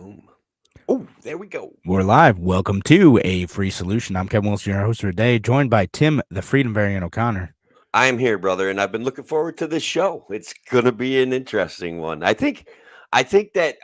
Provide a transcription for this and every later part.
Boom. Oh, there we go. We're live. Welcome to A Free Solution. I'm Kevin Wilson, your host for today, joined by Tim, the Freedom Variant O'Connor. I'm here, brother, and I've been looking forward to this show. It's gonna be an interesting one. I think that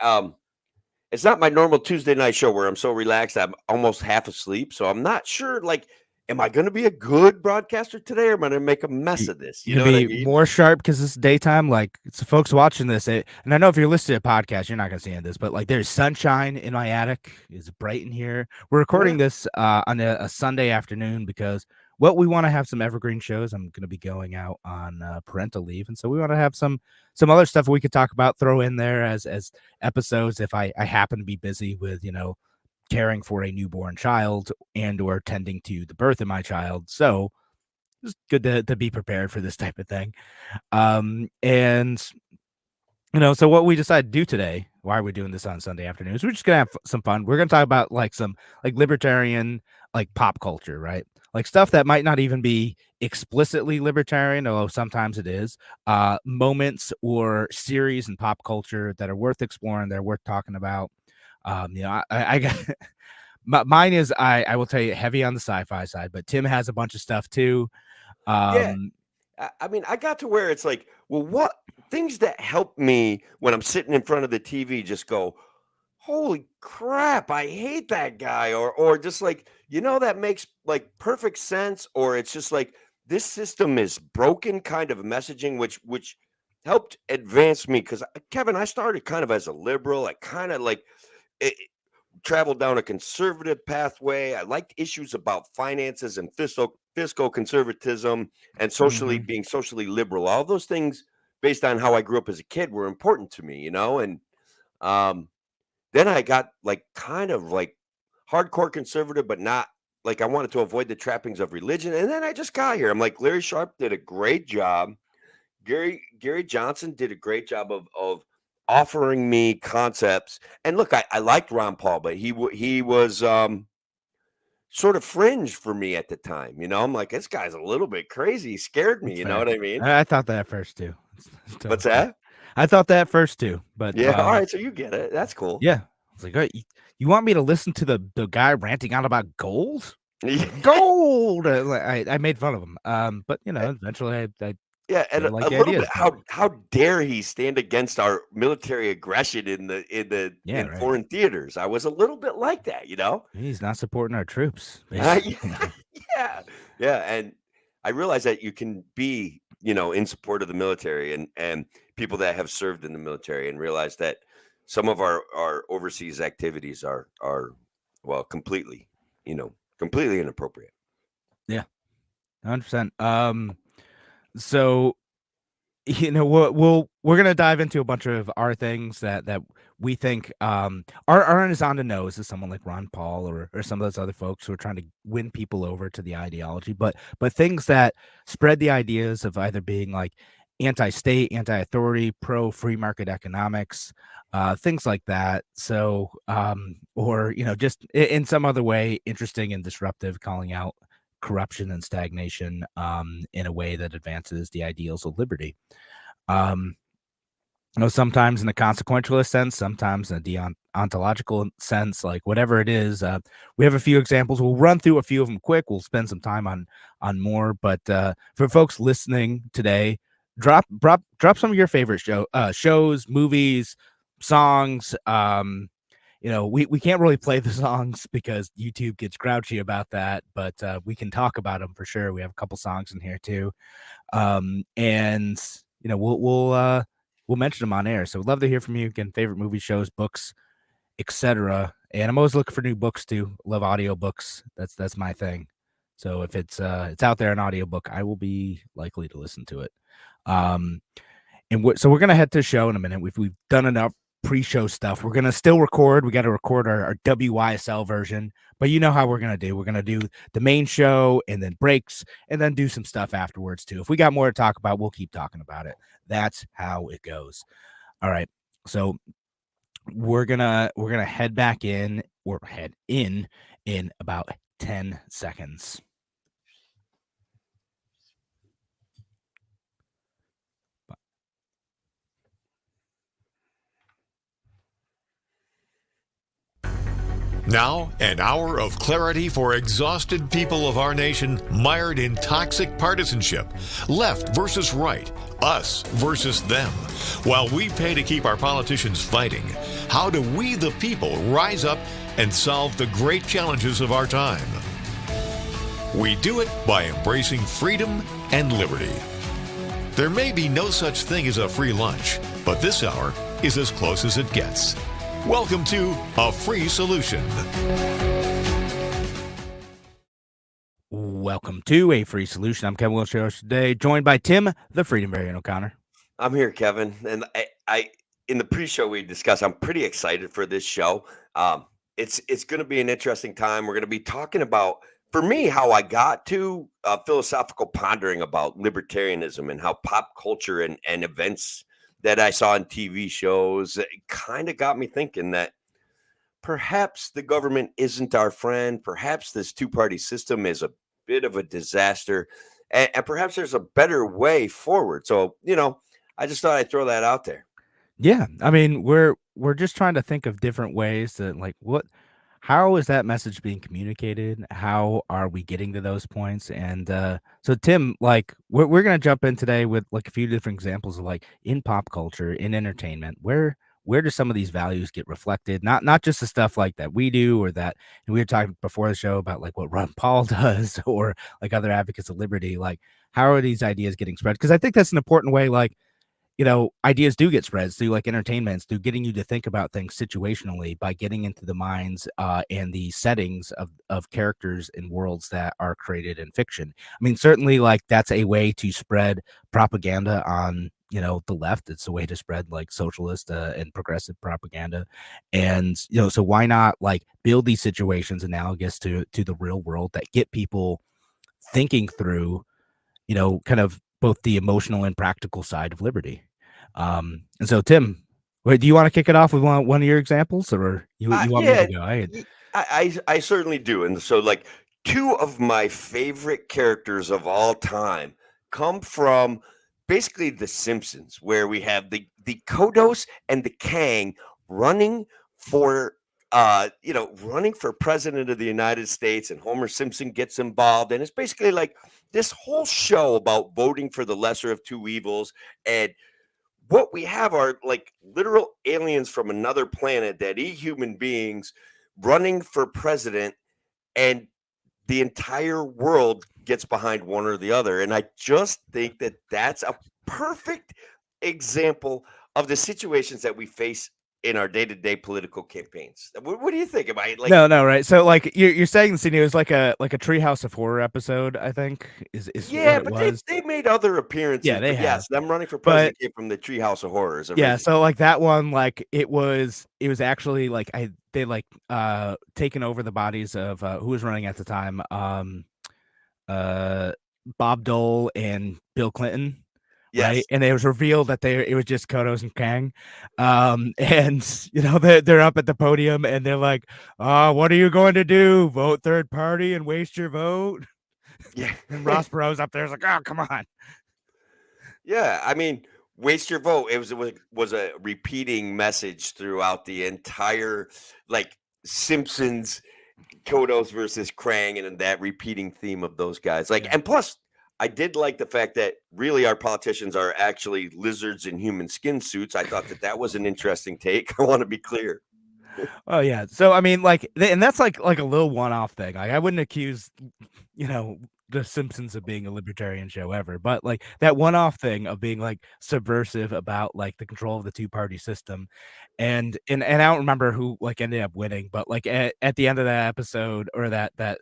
it's not my normal Tuesday night show where I'm so relaxed I'm almost half asleep. So I'm not sure, like, am I gonna be a good broadcaster today or am I gonna make a mess You, of this? you You can know what I be mean? more sharp because it's daytime. Like, it's the folks watching this, and I know if you're listening to a podcast, you're not going to see this, but like, there's sunshine in my attic. It's bright in here. We're recording Yeah. this on a Sunday afternoon because, well, we want to have some evergreen shows. I'm going to be going out on parental leave, and so we want to have some other stuff we could talk about, throw in there as episodes if I happen to be busy with caring for a newborn child and or tending to the birth of my child. So it's good to be prepared for this type of thing. And so what we decided to do today, why are we doing this on Sunday afternoons? We're just gonna have some fun. We're gonna talk about like some like libertarian like pop culture, right? Like stuff that might not even be explicitly libertarian, although sometimes it is. Moments or series in pop culture that are worth exploring, that are worth talking about. I got mine is I will tell you heavy on the sci-fi side, but Tim has a bunch of stuff too. Yeah. Um, I mean, I got to where it's like, well, what things that help me when I'm sitting in front of the TV just go, holy crap, I hate that guy, or just like, that makes like perfect sense, or it's just like this system is broken kind of messaging, which helped advance me because Kevin, I started kind of as a liberal. I kind of like it, traveled down a conservative pathway. I liked issues about finances and fiscal conservatism and mhm. being socially liberal. All those things based on how I grew up as a kid were important to me, and um then I got like kind of like hardcore conservative, but not like I wanted to avoid the trappings of religion. And then I just got here. I'm like, Larry Sharp did a great job. Gary Johnson did a great job of offering me concepts. And look, I liked Ron Paul, but he was sort of fringe for me at the time. I'm like, this guy's a little bit crazy. He scared me. That's You know fair. what I mean? I thought that first too. It's totally What's fair. that? I thought that first too, but Yeah. All right. So you get it. That's cool. yeah. I was like, "Oh, you want me to listen to the guy ranting out about gold? Yeah. Gold!" I made fun of him. But eventually I Yeah, and really like a the little bit, ideas. But how dare he stand against our military aggression yeah, in right. foreign theaters? I was a little bit like that, you know? He's not supporting our troops, Yeah, basically. yeah, yeah, and I realized that you can be, in support of the military and people that have served in the military, and realize that some of our overseas activities are well, completely inappropriate. Yeah, 100%. So we're gonna dive into a bunch of our things that we think aren't as on the nose as someone like Ron Paul or some of those other folks who are trying to win people over to the ideology, but things that spread the ideas of either being like anti-state, anti-authority, pro-free market economics, things like that. So or just in some other way interesting and disruptive, calling out corruption and stagnation in a way that advances the ideals of liberty. Um, sometimes in a consequentialist sense, sometimes in a deontological sense, like whatever it is. We have a few examples. We'll run through a few of them quick. We'll spend some time on more. But for folks listening today, drop some of your favorite shows, movies, songs. We can't really play the songs because YouTube gets grouchy about that, but we can talk about them for sure. We have a couple songs in here too. And we'll mention them on air. So we'd love to hear from you. Again, favorite movie, shows, books, etc. And I'm always looking for new books too. Love audiobooks. That's my thing. So if it's out there an audiobook, I will be likely to listen to it. Um, so we're gonna head to the show in a minute. We've done enough pre-show stuff. We're gonna still record. We got to record our WYSL version, but you know how we're gonna do. We're gonna do the main show and then breaks, and then do some stuff afterwards too. If we got more to talk about, we'll keep talking about it. That's how it goes. All right. So we're gonna head back in or head in about 10 seconds. Now, an hour of clarity for exhausted people of our nation mired in toxic partisanship. Left versus right, us versus them. While we pay to keep our politicians fighting, how do we, the people, rise up and solve the great challenges of our time? We do it by embracing freedom and liberty. There may be no such thing as a free lunch, but this hour is as close as it gets. Welcome to A Free Solution. Welcome to A Free Solution. I'm Kevin Wilshire today, joined by Tim, the Freedom Variant O'Connor. I'm here, Kevin, and I in the pre-show we discussed. I'm pretty excited for this show. It's going to be an interesting time. We're going to be talking about, for me, how I got to philosophical pondering about libertarianism and how pop culture and events that I saw in TV shows kind of got me thinking that perhaps the government isn't our friend. Perhaps this two-party system is a bit of a disaster, and perhaps there's a better way forward. So, I just thought I'd throw that out there. Yeah, I mean, we're just trying to think of different ways that, like, how is that message being communicated? How are we getting to those points? And so, Tim, like, we're gonna jump in today with like a few different examples of, like, in pop culture, in entertainment, where do some of these values get reflected? Not just the stuff like that we do, or that, and we were talking before the show about like what Ron Paul does, or like other advocates of liberty. Like, how are these ideas getting spread? Because I think that's an important way, like, ideas do get spread through like entertainments, through getting you to think about things situationally by getting into the minds and the settings of characters and worlds that are created in fiction. I mean, certainly, like, that's a way to spread propaganda on, the left. It's a way to spread like socialist and progressive propaganda. And, so why not like build these situations analogous to the real world that get people thinking through, kind of both the emotional and practical side of liberty. And so, Tim, do you want to kick it off with one of your examples, or you want me Yeah, to go? I certainly do. And so, like, two of my favorite characters of all time come from basically The Simpsons, where we have the Kodos and the Kang running for running for president of the United States, and Homer Simpson gets involved, and it's basically like this whole show about voting for the lesser of two evils. And what we have are like literal aliens from another planet that eat human beings running for president, and the entire world gets behind one or the other. And I just think that that's a perfect example of the situations that we face in our day-to-day political campaigns. What do you think? Am I like, No, right? So, like, you're saying the scene was like a Treehouse of Horror episode, I think is what yeah, it but was. they made other Yeah, appearances, they but have, yes, them running for but president came from the Treehouse of Horrors yeah, originally. so like that one, like it was actually like they like taken over the bodies of who was running at the time, uh Bob Dole and Bill Clinton, right? Yes. And it was revealed that it was just Kodos and Kang. And they're up at the podium and they're like, what are you going to do? Vote third party and waste your vote? Yeah. And Ross Perot's up there is like, oh, come on. Yeah, I mean, waste your vote. It was a repeating message throughout the entire, like, Simpsons, Kodos versus Krang, and that repeating theme of those guys. Like, Yeah. and plus, I did like the fact that really our politicians are actually lizards in human skin suits. I thought that was an interesting take. I want to be clear. Oh yeah. So I mean, like, and that's like a little one-off thing. Like, I wouldn't accuse, the Simpsons of being a libertarian show ever, but like that one-off thing of being like subversive about like the control of the two-party system, and I don't remember who like ended up winning, but like at the end of that episode, or that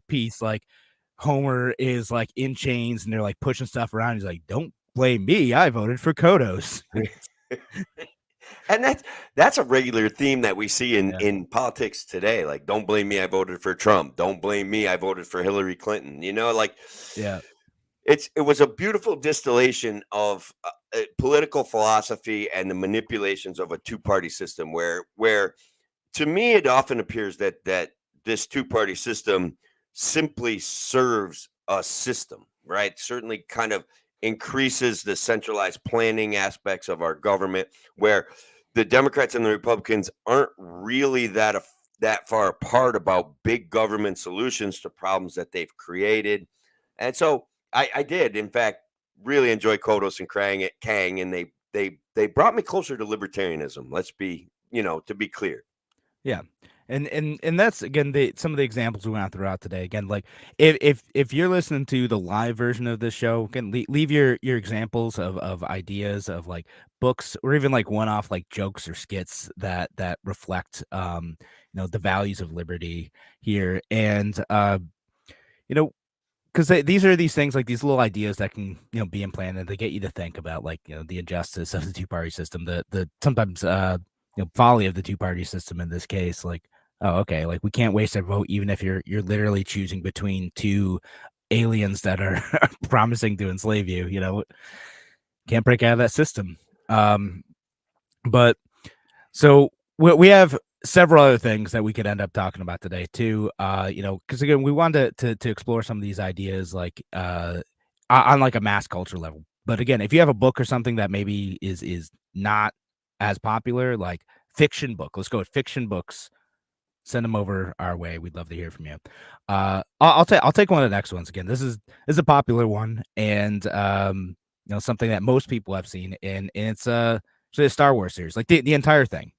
piece, like Homer is like in chains and they're like pushing stuff around. He's like, "Don't blame me. I voted for Kodos." And that's a regular theme that we see Yeah. in politics today. Like, don't blame me, I voted for Trump. Don't blame me, I voted for Hillary Clinton. Like, Yeah. it was a beautiful distillation of political philosophy and the manipulations of a two-party system, where to me it often appears that this two-party system simply serves a system, right? Certainly kind of increases the centralized planning aspects of our government, where the Democrats and the Republicans aren't really that that far apart about big government solutions to problems that they've created. And so I did, in fact, really enjoy Kodos and Kang, and they brought me closer to libertarianism. Let's be, to be clear. Yeah. And that's again some of the examples we went throughout today. Again, like if you're listening to the live version of this show, again, leave your examples of ideas of like books or even like one-off like jokes or skits that reflect the values of liberty here. And you know because these are these things like these little ideas that can be implanted. They get you to think about like the injustice of the two-party system, the sometimes folly of the two-party system in this case. Like, oh, okay, like we can't waste our vote even if you're literally choosing between two aliens that are promising to enslave you. Can't break out of that system. But so we have several other things that we could end up talking about today too. Because again, we wanted to explore some of these ideas like on like a mass culture level. But again, if you have a book or something that maybe is not as popular, like fiction book, let's go with fiction books. Send them over our way. We'd love to hear from you. I'll take one of the next ones. Again, this is a popular one, and something that most people have seen, and it's the Star Wars series, like the entire thing.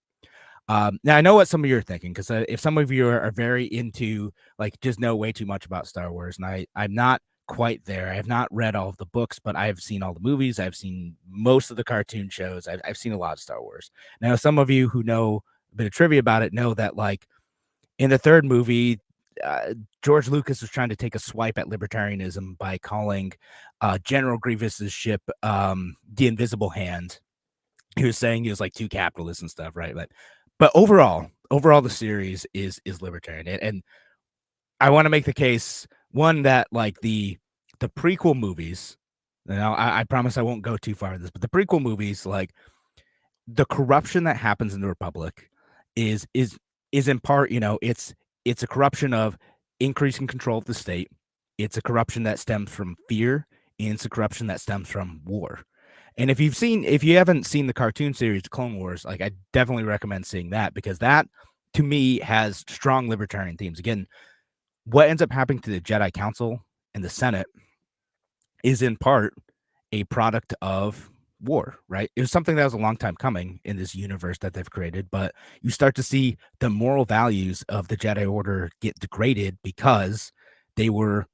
Now I know what some of you are thinking, because if some of you are very into like just know way too much about Star Wars, and I'm not quite there. I have not read all of the books, but I've seen all the movies. I've seen most of the cartoon shows. I've seen a lot of Star Wars. Now, some of you who know a bit of trivia about it know that like in the third movie, George Lucas was trying to take a swipe at libertarianism by calling General Grievous's ship the Invisible Hand. He was saying he was like too capitalist and stuff, right? But overall, the series is libertarian, and I want to make the case one that like the prequel movies. I promise I won't go too far in this, but the prequel movies, like the corruption that happens in the Republic, is in part, it's a corruption of increasing control of the state. It's a corruption that stems from fear, and it's a corruption that stems from war. And if you haven't seen the cartoon series Clone Wars, like I definitely recommend seeing that, because that to me has strong libertarian themes. Again, what ends up happening to the Jedi Council and the Senate is in part a product of war, right? It was something that was a long time coming in this universe that they've created, but you start to see the moral values of the Jedi Order get degraded because they were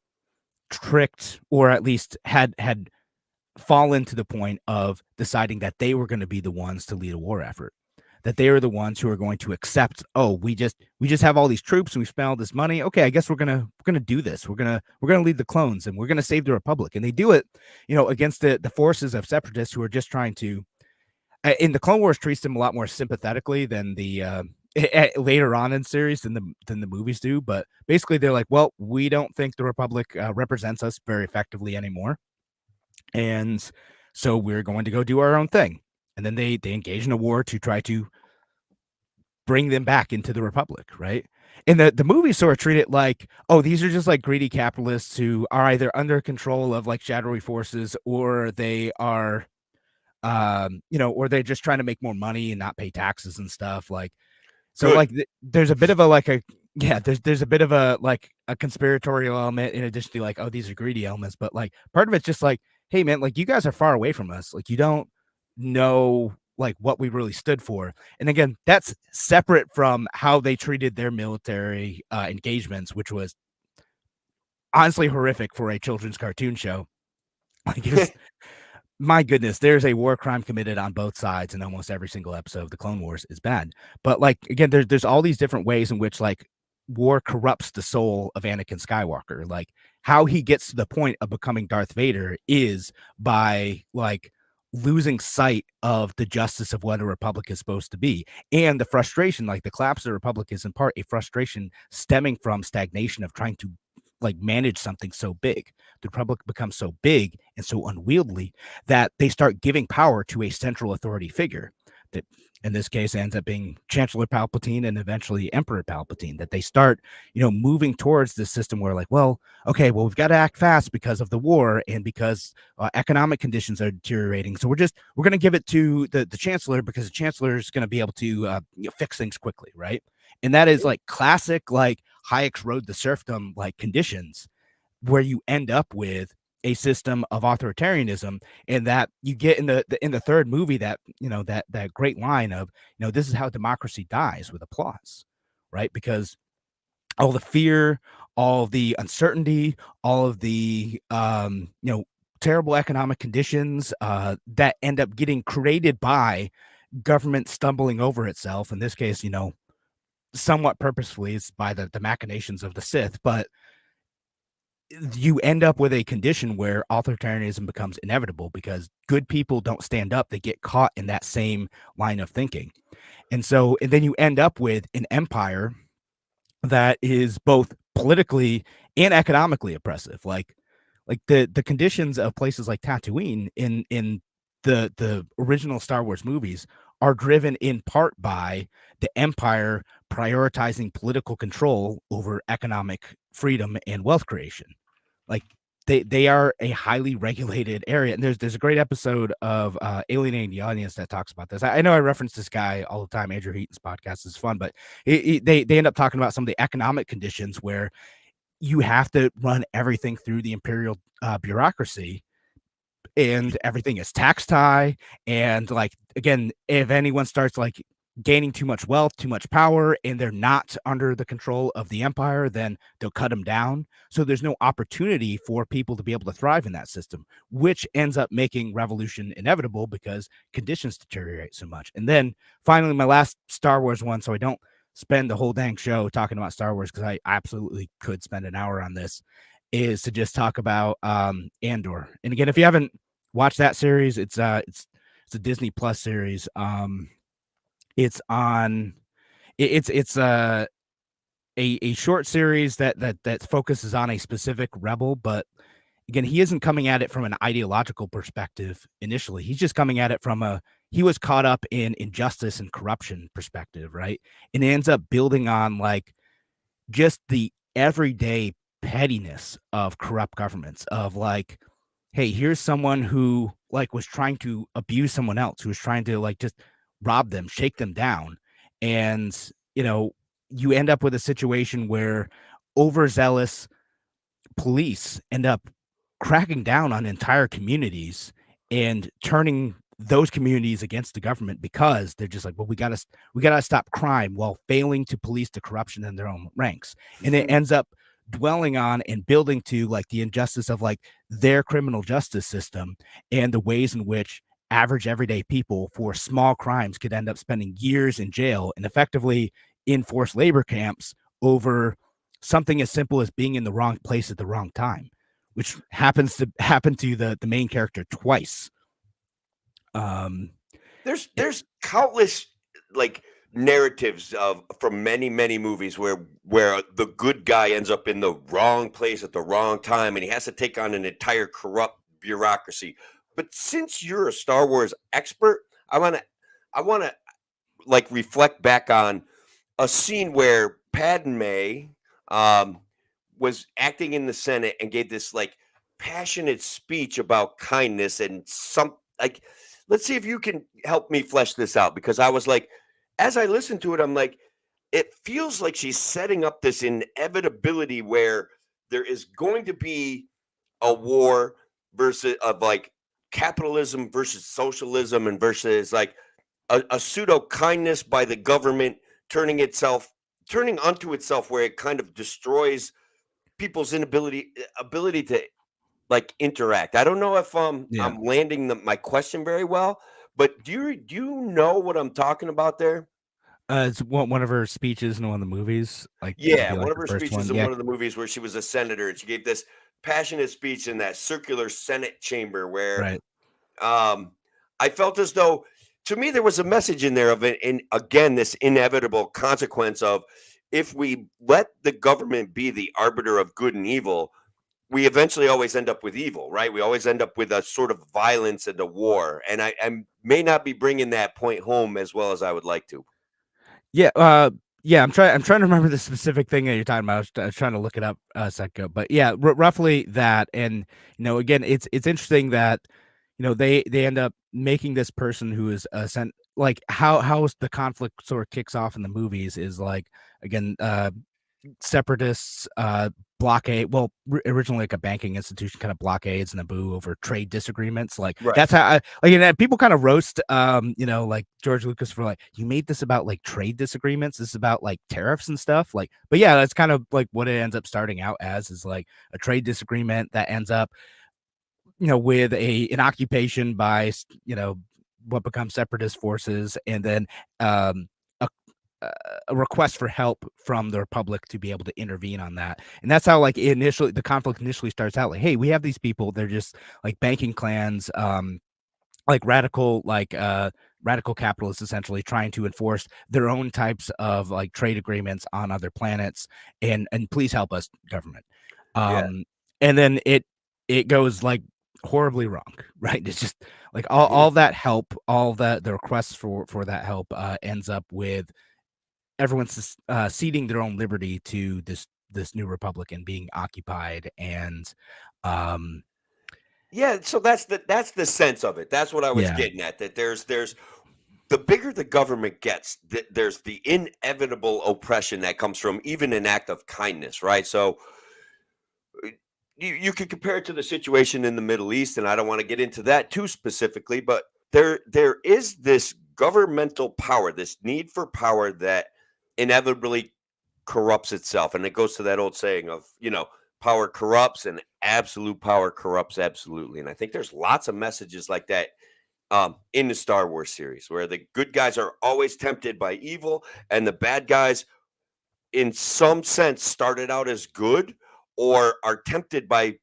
tricked, or at least had fallen to the point of deciding that they were going to be the ones to lead a war effort, that they are the ones who are going to accept, oh, we just have all these troops and we spent all this money. Okay, I guess we're gonna do this. We're gonna lead the clones and we're gonna save the Republic. And they do it, against the forces of separatists who are just trying to. In the Clone Wars, treats them a lot more sympathetically than the later on in series than the movies do. But basically, they're like, well, we don't think the Republic represents us very effectively anymore, and so we're going to go do our own thing. And then they engage in a war to try to bring them back into the Republic, right? And the movies sort of treat it like, oh, these are just like greedy capitalists who are either under control of like shadowy forces, or they are, or they're just trying to make more money and not pay taxes and stuff. Like, so Good. like there's a bit of a there's a bit of a like a conspiratorial element in addition to like, oh, these are greedy elements, but like part of it's just like, hey man, like you guys are far away from us, like you don't know like what we really stood for. And again, that's separate from how they treated their military engagements, which was honestly horrific for a children's cartoon show. Like my goodness, there's a war crime committed on both sides in almost every single episode of the Clone Wars is bad. But like, again, there's all these different ways in which like war corrupts the soul of Anakin Skywalker. Like how he gets to the point of becoming Darth Vader is by like losing sight of the justice of what a republic is supposed to be. And the frustration, like the collapse of the republic is in part a frustration stemming from stagnation of trying to like manage something so big. The republic becomes so big and so unwieldy that they start giving power to a central authority figure. that in this case ends up being Chancellor Palpatine and eventually Emperor Palpatine, that they start, moving towards this system where like, well, okay, well, we've got to act fast because of the war and because economic conditions are deteriorating. So we're going to give it to the Chancellor because the Chancellor is going to be able to fix things quickly, right? And that is like classic, like Hayek's Road to Serfdom, like conditions where you end up with a system of authoritarianism, and that you get in the third movie that that great line of this is how democracy dies, with applause, right? Because all the fear, all the uncertainty, all of the terrible economic conditions that end up getting created by government stumbling over itself, in this case somewhat purposefully, it's by the machinations of the Sith, but you end up with a condition where authoritarianism becomes inevitable because good people don't stand up. They get caught in that same line of thinking. And then you end up with an empire that is both politically and economically oppressive. Like the conditions of places like Tatooine in the original Star Wars movies are driven in part by the empire prioritizing political control over economic freedom and wealth creation. Like they are a highly regulated area, and there's a great episode of Alienating the Audience that talks about this. I know I reference this guy all the time. Andrew Heaton's podcast is fun, but they end up talking about some of the economic conditions where you have to run everything through the imperial bureaucracy, and everything is taxed high. And like, again, if anyone starts like gaining too much wealth, too much power, and they're not under the control of the empire, then they'll cut them down. So there's no opportunity for people to be able to thrive in that system, which ends up making revolution inevitable because conditions deteriorate so much. And then finally, my last Star Wars one, so I don't spend the whole dang show talking about Star Wars, because I absolutely could spend an hour on this, is to just talk about Andor. And again, if you haven't watched that series, it's a Disney Plus series. It's on. It's a short series that focuses on a specific rebel, but again, he isn't coming at it from an ideological perspective initially. He's just coming at it from he was caught up in injustice and corruption perspective, right? And it ends up building on like just the everyday pettiness of corrupt governments, of like, hey, here's someone who like was trying to abuse someone else, who was trying to like just rob them, shake them down. And, you end up with a situation where overzealous police end up cracking down on entire communities and turning those communities against the government because they're just like, well, we gotta stop crime while failing to police the corruption in their own ranks. And it ends up dwelling on and building to like the injustice of like their criminal justice system and the ways in which average everyday people for small crimes could end up spending years in jail and effectively in forced labor camps over something as simple as being in the wrong place at the wrong time, which happens to happen to the main character twice. There's countless like narratives from many movies where the good guy ends up in the wrong place at the wrong time and he has to take on an entire corrupt bureaucracy. But since you're a Star Wars expert, I want to like reflect back on a scene where Padme was acting in the Senate and gave this like passionate speech about kindness and some like, let's see if you can help me flesh this out, because I was like, as I listened to it, I'm like, it feels like she's setting up this inevitability where there is going to be a war versus of like capitalism versus socialism and versus like a pseudo kindness by the government turning unto itself where it kind of destroys people's ability to like interact. I don't know if I'm landing my question very well, but do you know what I'm talking about there? It's one of her speeches in one of the movies. Like, Yeah, like one of the her first speeches one. in one of the movies where she was a senator and she gave this passionate speech in that circular Senate chamber where Right. I felt as though, to me, there was a message in there of it, and again, this inevitable consequence of if we let the government be the arbiter of good and evil, we eventually always end up with evil, right? We always end up with a sort of violence and a war. And I'm may not be bringing that point home as well as I would like to. Yeah, I'm trying to remember the specific thing that you're talking about. I was trying to look it up a second ago, but yeah, roughly that. And again, it's interesting that they end up making this person who is sent, like how the conflict sort of kicks off in the movies is like, again, separatists blockade, well, originally like a banking institution kind of blockades Naboo over trade disagreements. Like Right. that's how people kind of roast like George Lucas for like, you made this about like trade disagreements, this is about like tariffs and stuff, like, but yeah, that's kind of like what it ends up starting out as, is like a trade disagreement that ends up with an occupation by what becomes separatist forces, and then um a a request for help from the Republic to be able to intervene on that. And that's how like the conflict initially starts out, like, hey, we have these people, they're just like banking clans, like radical capitalists, essentially trying to enforce their own types of like trade agreements on other planets, and please help us, government. Yeah. And then it goes like horribly wrong, right? It's just like all that help, all that the requests for that help ends up with everyone's ceding their own liberty to this new republic and being occupied. And Yeah, so that's the sense of it. That's what I was Yeah. getting at. That there's the bigger the government gets, there's the inevitable oppression that comes from even an act of kindness, right? So you could compare it to the situation in the Middle East, and I don't want to get into that too specifically, but there is this governmental power, this need for power that inevitably corrupts itself. And it goes to that old saying of, power corrupts and absolute power corrupts absolutely. And I think there's lots of messages like that in the Star Wars series, where the good guys are always tempted by evil, and the bad guys, in some sense, started out as good or are tempted by,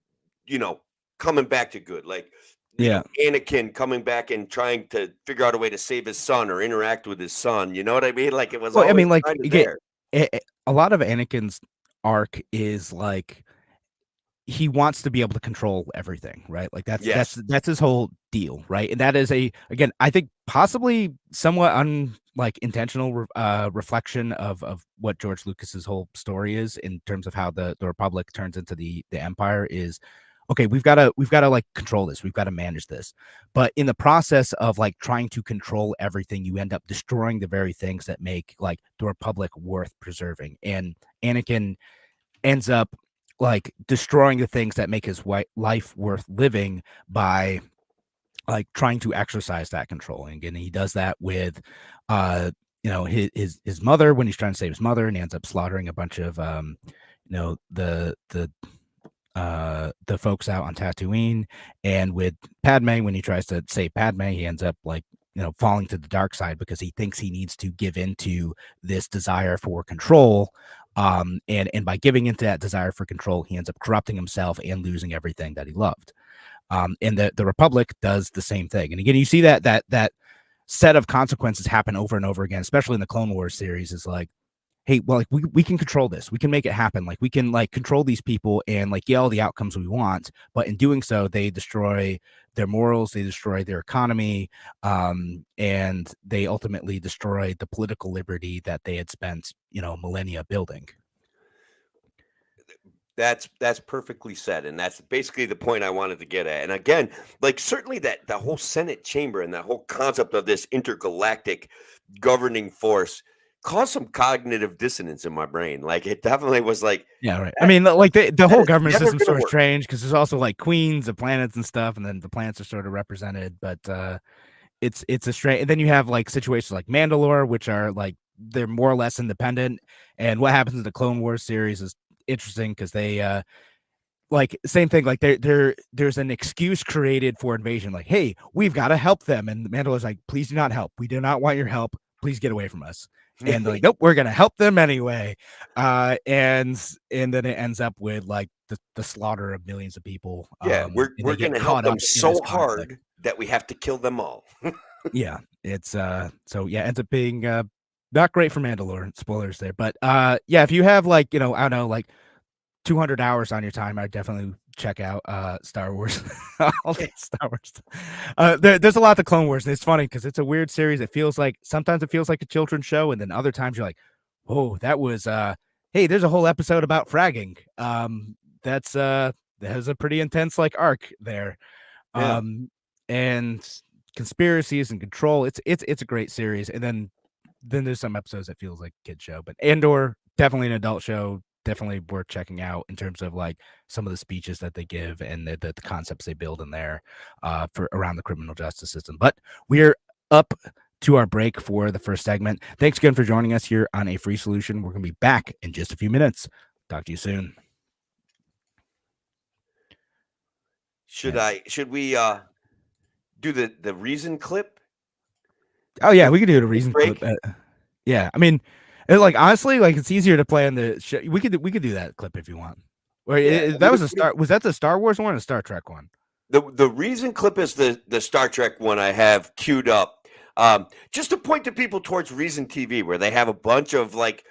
coming back to good. Like, Anakin coming back and trying to figure out a way to save his son or interact with his son. You know what I mean? Like, it was Well, I always mean, like, kind of there. a lot of Anakin's arc is like he wants to be able to control everything, right? Like Yes. that's his whole deal, right? And that is again, I think possibly somewhat intentional reflection of what George Lucas's whole story is, in terms of how the Republic turns into the Empire. Is okay, we've got to like control this, we've got to manage this, but in the process of like trying to control everything, you end up destroying the very things that make like the Republic worth preserving. And Anakin ends up like destroying the things that make his life worth living by like trying to exercise that control. And again, he does that with his mother, when he's trying to save his mother, and he ends up slaughtering a bunch of the folks out on Tatooine. And with Padme, when he tries to save Padme, he ends up like falling to the dark side because he thinks he needs to give into this desire for control. And by giving into that desire for control, he ends up corrupting himself and losing everything that he loved. And the Republic does the same thing. And again, you see that set of consequences happen over and over again, especially in the Clone Wars series. Is like, hey, well, like we can control this, we can make it happen, like we can like control these people and like get all the outcomes we want. But in doing so, they destroy their morals, they destroy their economy, and they ultimately destroy the political liberty that they had spent millennia building. That's perfectly said, and that's basically the point I wanted to get at. And again, like, certainly that the whole Senate chamber and that whole concept of this intergalactic governing force caused some cognitive dissonance in my brain. Like, it definitely was like, yeah, right. I mean, like the whole government never system gonna sort of work. strange, because there's also like queens of planets and stuff, and then the planets are sort of represented, but it's a strange. And then you have like situations like Mandalore, which are like they're more or less independent. And what happens in the Clone Wars series is interesting, because they like same thing, like there's an excuse created for invasion, like, hey, we've got to help them, and Mandalore's like, please do not help, we do not want your help, please get away from us. And they're like, nope, we're gonna help them anyway. And then it ends up with like the slaughter of millions of people. Yeah, we're gonna help them so hard that we have to kill them all. Yeah, it's so yeah, ends up being not great for Mandalore. Spoilers there, but yeah, if you have like I don't know, like 200 hours on your time, I definitely check out Star Wars. All the Star Wars. There's a lot to Clone Wars, and it's funny because it's a weird series. It feels like sometimes it feels like a children's show, and then other times you're like, "Oh, that was hey, there's a whole episode about fragging." That has a pretty intense like arc there. Yeah. And conspiracies and control. It's a great series, and then there's some episodes that feels like a kid show, but Andor definitely an adult show. Definitely worth checking out in terms of like some of the speeches that they give and the concepts they build in there for around the criminal justice system. But we're up to our break for the first segment. Thanks again for joining us here on A Free Solution. We're going to be back in just a few minutes. Talk to you soon. Should we do the reason clip? Oh yeah, we could do it a reason clip. Yeah, I mean, like honestly, like it's easier to play on the show. We could do that clip if you want. Or that was was that the Star Wars one or the Star Trek one? The reason clip is the Star Trek one I have queued up. Just to point to people towards Reason TV, where they have a bunch of like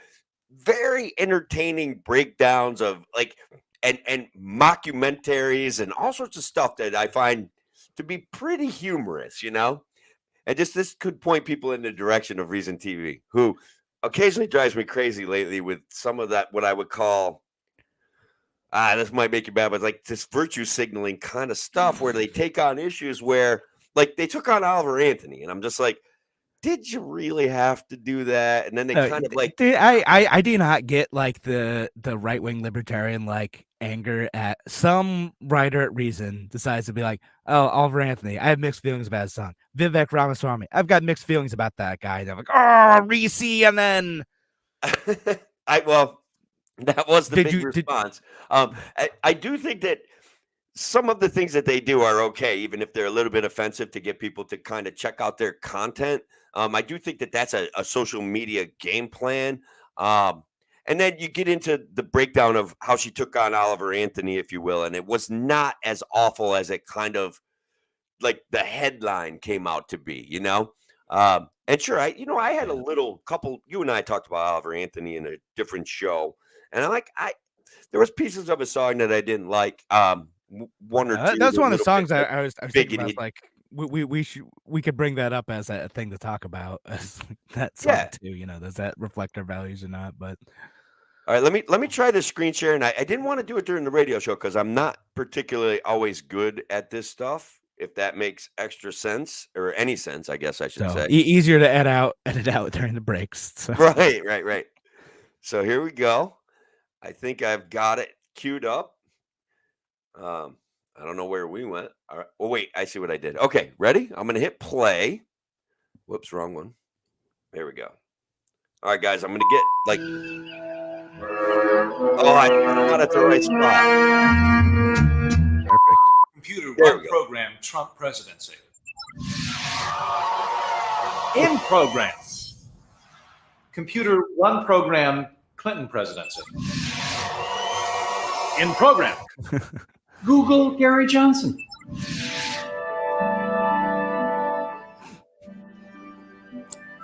very entertaining breakdowns of like and mockumentaries and all sorts of stuff that I find to be pretty humorous, you know? And just this could point people in the direction of Reason TV, who occasionally drives me crazy lately with some of that what I would call this might make you bad, but like this virtue signaling kind of stuff where they take on issues where like they took on Oliver Anthony, and I'm just like, did you really have to do that? And then they kind of like, dude, I do not get like the right wing libertarian like anger at some writer at Reason decides to be like, oh, Oliver Anthony, I have mixed feelings about his son. Vivek Ramaswamy, I've got mixed feelings about that guy. And I'm like, oh, Reese, and then that was the big response. I do think that some of the things that they do are okay, even if they're a little bit offensive to get people to kind of check out their content. I do think that that's a social media game plan. And then you get into the breakdown of how she took on Oliver Anthony, if you will, and it was not as awful as it kind of like the headline came out to be, you know? And sure, I had a little couple, you and I talked about Oliver Anthony in a different show, and there was pieces of a song that I didn't like. One or two. That's one of the songs I was thinking about. Like we could bring that up as a thing to talk about as that song too. You know, does that reflect our values or not? But all right, let me try the screen share. And I didn't want to do it during the radio show because I'm not particularly always good at this stuff. If that makes extra sense or any sense, I guess I should say. Easier to edit out during the breaks. So. Right. So here we go. I think I've got it queued up. I don't know where we went. All right. Oh, wait, I see what I did. Okay, ready? I'm going to hit play. Whoops, wrong one. There we go. All right, guys, I'm going to get like... Oh, I'm not at the right spot. Perfect. Computer run program Trump presidency. In program. Computer run program Clinton presidency. In program. Google Gary Johnson.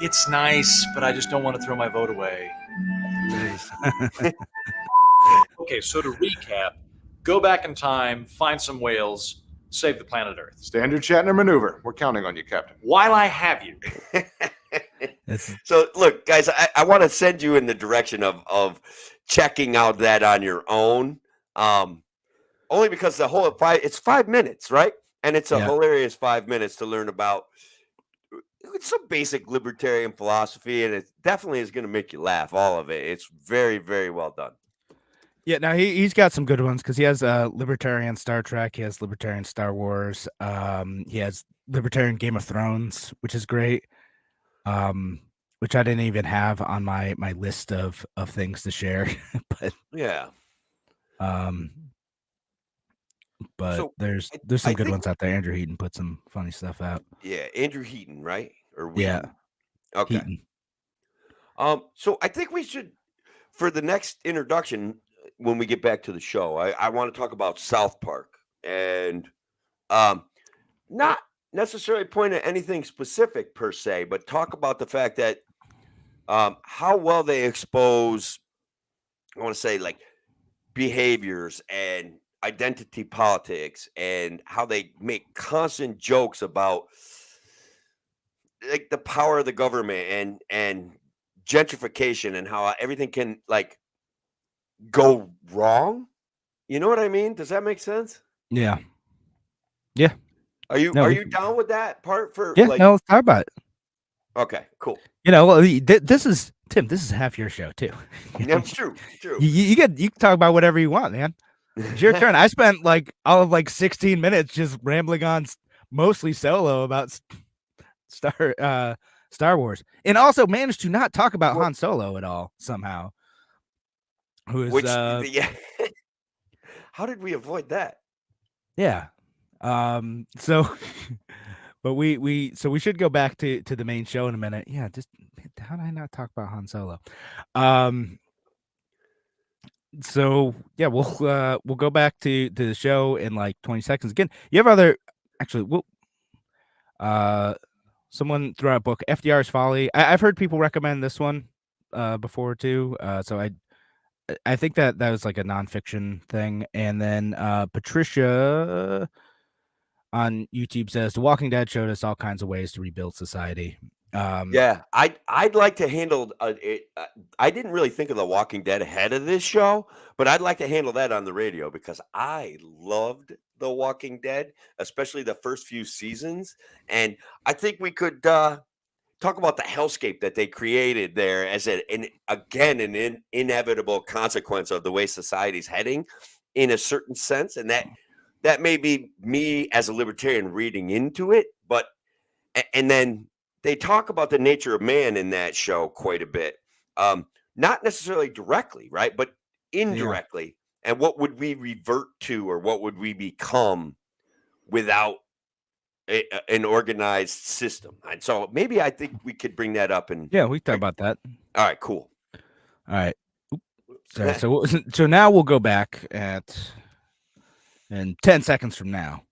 It's nice, but I just don't want to throw my vote away. Okay, so to recap, go back in time, find some whales, save the planet Earth. Standard Shatner maneuver. We're counting on you, Captain. While I have you. So look, guys, I want to send you in the direction of checking out that on your own. Only because it's 5 minutes, right? And it's a hilarious 5 minutes to learn about some basic libertarian philosophy, and it definitely is going to make you laugh. All of it. It's very, very well done. Yeah, now he's got some good ones because he has libertarian Star Trek, he has libertarian Star Wars, he has libertarian Game of Thrones, which is great. Which I didn't even have on my list of things to share, but yeah. But so there's some good ones out there. Andrew Heaton put some funny stuff out. Yeah, Andrew Heaton, right? Or Wheaton? Yeah. Okay. Heaton. So I think we should, for the next introduction, when we get back to the show, I want to talk about South Park and not necessarily point at anything specific per se, but talk about the fact that how well they expose, I want to say, like behaviors and identity politics and how they make constant jokes about like the power of the government and gentrification and how everything can like go wrong. You know what I mean? Does that make sense? Yeah. Yeah. Are you No, down with that part for yeah, like no, let's talk about it. okay, cool. Well, this is Tim. This is half your show too. Yeah, it's true. True. You can talk about whatever you want, man. It's your turn. I spent like all of 16 minutes just rambling on, mostly Solo, about Star Wars, and also managed to not talk about Han Solo at all somehow. Which yeah. How did we avoid that? Yeah. So but we should go back to the main show in a minute. Yeah, just how did I not talk about Han Solo? So yeah, we'll go back to the show in like 20 seconds. Again, you have other someone threw out a book, FDR's Folly. I've heard people recommend this one before too. So I think that was like a nonfiction thing. And then Patricia on YouTube says The Walking Dead showed us all kinds of ways to rebuild society. Yeah, I'd like to handle it. I didn't really think of The Walking Dead ahead of this show, but I'd like to handle that on the radio because I loved The Walking Dead, especially the first few seasons. And I think we could talk about the hellscape that they created there as an inevitable consequence of the way society's heading in a certain sense. And that may be me as a libertarian reading into it, but and then they talk about the nature of man in that show quite a bit. Not necessarily directly, right? But indirectly. Yeah. And what would we revert to or what would we become without an organized system? And so maybe I think we could bring that up. And yeah, we can talk about that. All right, cool. All right. Sorry, so now we'll go back in 10 seconds from now.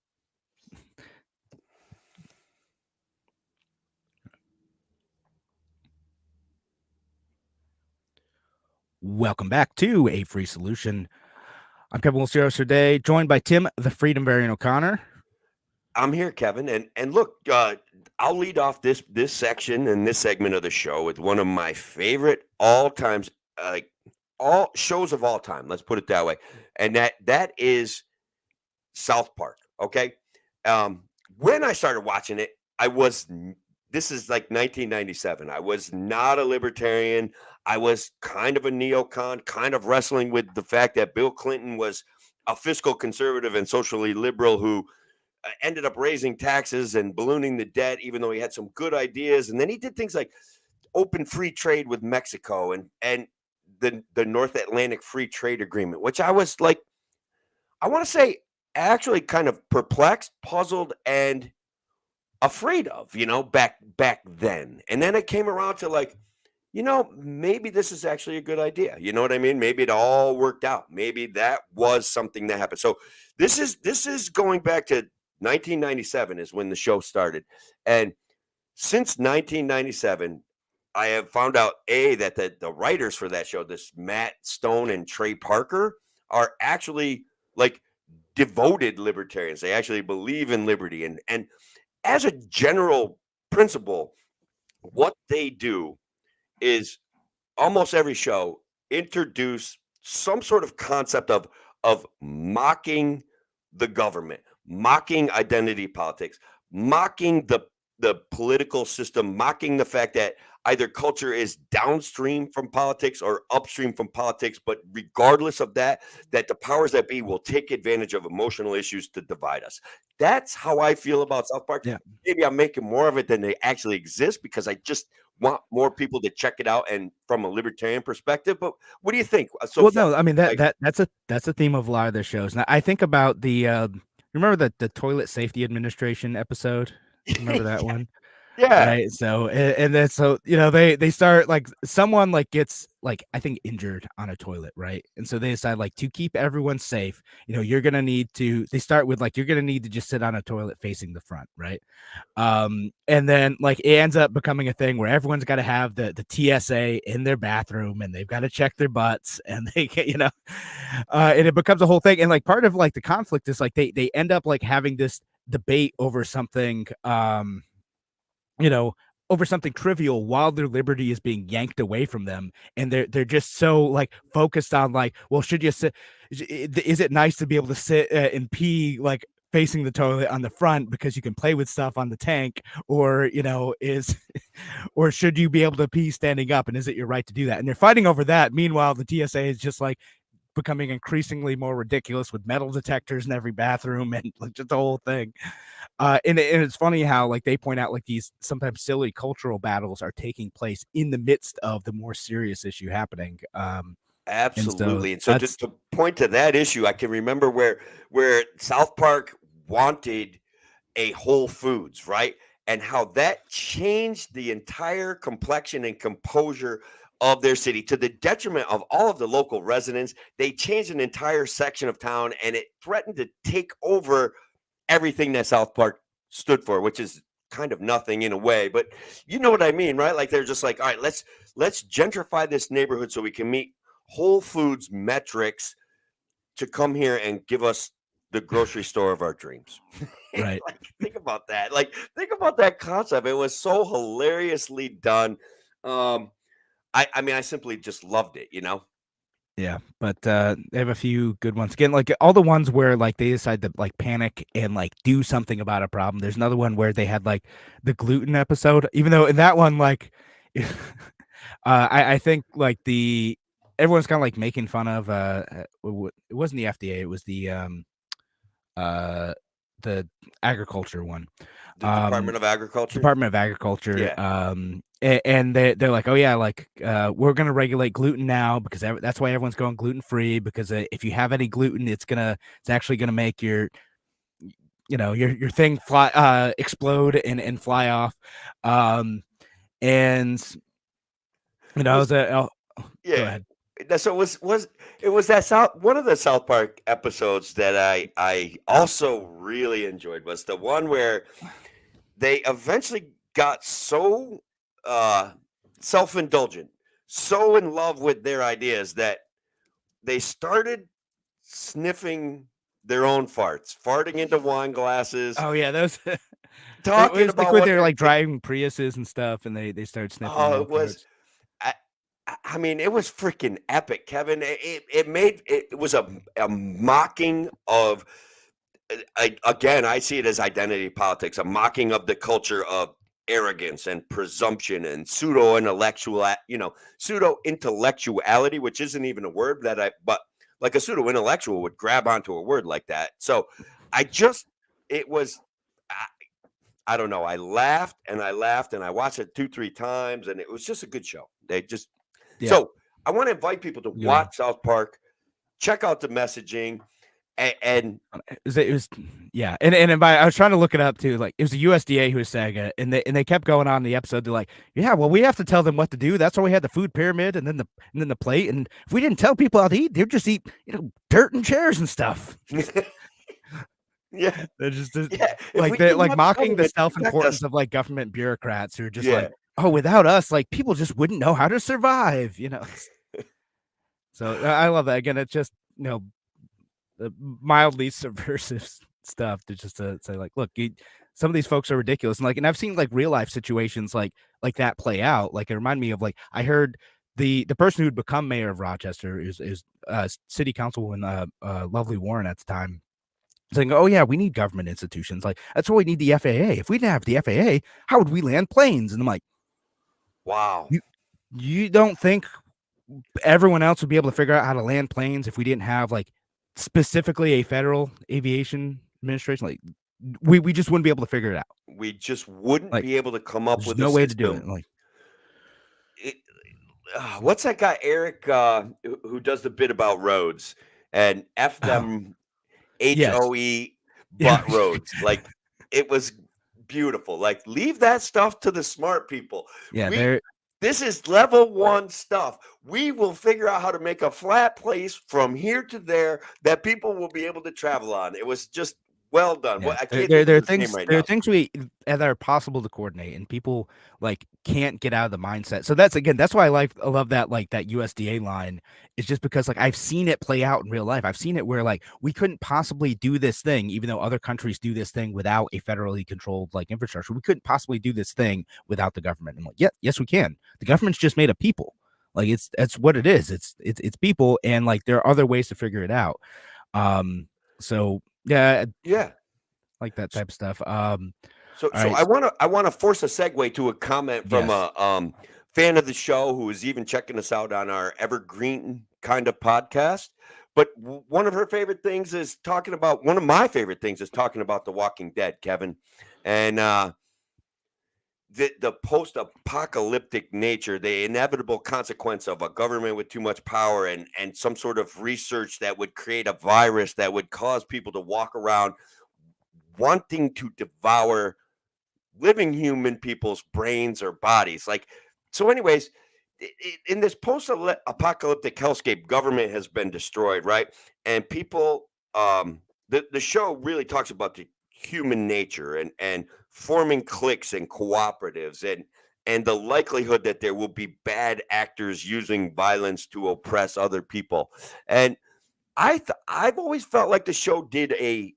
Welcome back to A Free Solution. I'm Kevin Wilsteros today, joined by Tim, the Freedom Variant O'Connor. I'm here, Kevin, and look, I'll lead off this section and this segment of the show with one of my favorite all shows of all time. Let's put it that way, and that is South Park. Okay, when I started watching it, this is like 1997. I was not a libertarian. I was kind of a neocon, kind of wrestling with the fact that Bill Clinton was a fiscal conservative and socially liberal who ended up raising taxes and ballooning the debt, even though he had some good ideas. And then he did things like open free trade with Mexico and the North Atlantic Free Trade Agreement, which I was like, I want to say actually kind of perplexed, puzzled, and afraid of, back then. And then it came around to like, maybe this is actually a good idea. You know what I mean? Maybe it all worked out. Maybe that was something that happened. So this is going back to 1997 is when the show started. And since 1997, I have found out that the writers for that show, this Matt Stone and Trey Parker, are actually like devoted libertarians. They actually believe in liberty. And as a general principle, what they do is almost every show introduce some sort of concept of mocking the government, mocking identity politics, mocking the political system, mocking the fact that either culture is downstream from politics or upstream from politics, but regardless of that the powers that be will take advantage of emotional issues to divide us. That's how I feel about South Park. Yeah. Maybe I'm making more of it than they actually exist because I just want more people to check it out and from a libertarian perspective. But what do you think? So no, I mean that's a theme of a lot of their shows. Now I think about the remember the Toilet Safety Administration episode? Remember that one? Yeah. Right. So and then so they start like someone like gets like I think injured on a toilet, right? And so they decide like to keep everyone safe, you're gonna need to they start with like you're gonna need to just sit on a toilet facing the front, right? And then like it ends up becoming a thing where everyone's got to have the TSA in their bathroom and they've got to check their butts and they get, and it becomes a whole thing. And like part of like the conflict is like they end up like having this debate over something you know, over something trivial while their liberty is being yanked away from them. And they're just so like focused on like, well, should you sit? Is it nice to be able to sit and pee like facing the toilet on the front because you can play with stuff on the tank, or is or should you be able to pee standing up, and is it your right to do that? And they're fighting over that. Meanwhile, the TSA is just like becoming increasingly more ridiculous with metal detectors in every bathroom and like just the whole thing. And it's funny how like they point out like these sometimes silly cultural battles are taking place in the midst of the more serious issue happening. And so Absolutely. And so to point to that issue, I can remember where South Park wanted a Whole Foods, right? And how that changed the entire complexion and composure of their city to the detriment of all of the local residents. They changed an entire section of town and it threatened to take over everything that South Park stood for, which is kind of nothing in a way, but you know what I mean, right? Like they're just like, all right, let's gentrify this neighborhood so we can meet Whole Foods metrics to come here and give us the grocery store of our dreams. right. Like, think about that. Like, think about that concept. It was so hilariously done. I mean, I simply just loved it, Yeah, but they have a few good ones. Again, like all the ones where like they decide to like panic and like do something about a problem. There's another one where they had like the gluten episode, even though in that one, like I think like everyone's kind of like making fun of it wasn't the FDA, it was the agriculture one. The Department of Agriculture. Department of Agriculture. Yeah. And they're like, oh yeah, like we're gonna regulate gluten now because that's why everyone's going gluten free, because if you have any gluten, it's actually gonna make your your thing fly explode and fly off. And I was yeah. Go ahead. So it was that one of the South Park episodes that I also really enjoyed was the one where they eventually got so self-indulgent, so in love with their ideas that they started sniffing their own farting into wine glasses. Oh yeah, those talking about like when they're like driving Priuses and stuff, and they started sniffing. Oh, it was. I mean, it was freaking epic, Kevin. It was a mocking of. Again, I see it as identity politics, a mocking of the culture of arrogance and presumption and pseudo intellectuality, which isn't even a word but like a pseudo intellectual would grab onto a word like that. So it was, I don't know. I laughed and I watched it 2-3 times and it was just a good show. So I want to invite people to watch South Park, check out the messaging. And it was I was trying to look it up too. Like it was the USDA who was saying it, and they kept going on the episode. They're like, yeah, well, we have to tell them what to do. That's why we had the food pyramid and then the plate. And if we didn't tell people how to eat, they'd just eat dirt and chairs and stuff. Yeah, they're just like they're like mocking the self-importance of like government bureaucrats who are just like, oh, without us, like people just wouldn't know how to survive. So I love that. Again, it's just the mildly subversive stuff to just to say like, look, some of these folks are ridiculous, and I've seen like real life situations like that play out. Like it reminded me of like I heard the person who'd become mayor of Rochester is city councilwoman Lovely Warren at the time, saying, oh yeah, we need government institutions, like that's why we need the FAA. If we didn't have the FAA, how would we land planes? And I'm like, wow, you don't think everyone else would be able to figure out how to land planes if we didn't have like specifically a federal aviation administration? Like we just wouldn't be able to figure it out. We just wouldn't be able to come up with no way to do it. Like what's that guy Eric who does the bit about roads and them HOE roads? Like it was beautiful. Like, leave that stuff to the smart people. Yeah, This is level 1 stuff. We will figure out how to make a flat place from here to there that people will be able to travel on. It was just well done. yeah. I can't There think are of his name things right there are now. things that are possible to coordinate, and people like can't get out of the mindset. So that's why I love that that USDA line is just because like I've seen it play out in real life. I've seen it where like we couldn't possibly do this thing, even though other countries do this thing without a federally controlled like infrastructure. We couldn't possibly do this thing without the government. And like, yeah, yes, we can. The government's just made of people. Like that's what it is. It's people, and like there are other ways to figure it out. So yeah, Yeah. like that type of stuff. So All right. I wanna force a segue to a comment from Yes. a fan of the show who is even checking us out on our evergreen kind of podcast. But one of her favorite things is talking about one of my favorite things is talking about The Walking Dead, Kevin. And the post-apocalyptic nature, the inevitable consequence of a government with too much power and some sort of research that would create a virus that would cause people to walk around wanting to devour living human people's brains or bodies. Like, so, anyways, in this post-apocalyptic hellscape, government has been destroyed, right? And people, the show really talks about the human nature and forming cliques and cooperatives and the likelihood that there will be bad actors using violence to oppress other people. And I've always felt like the show did a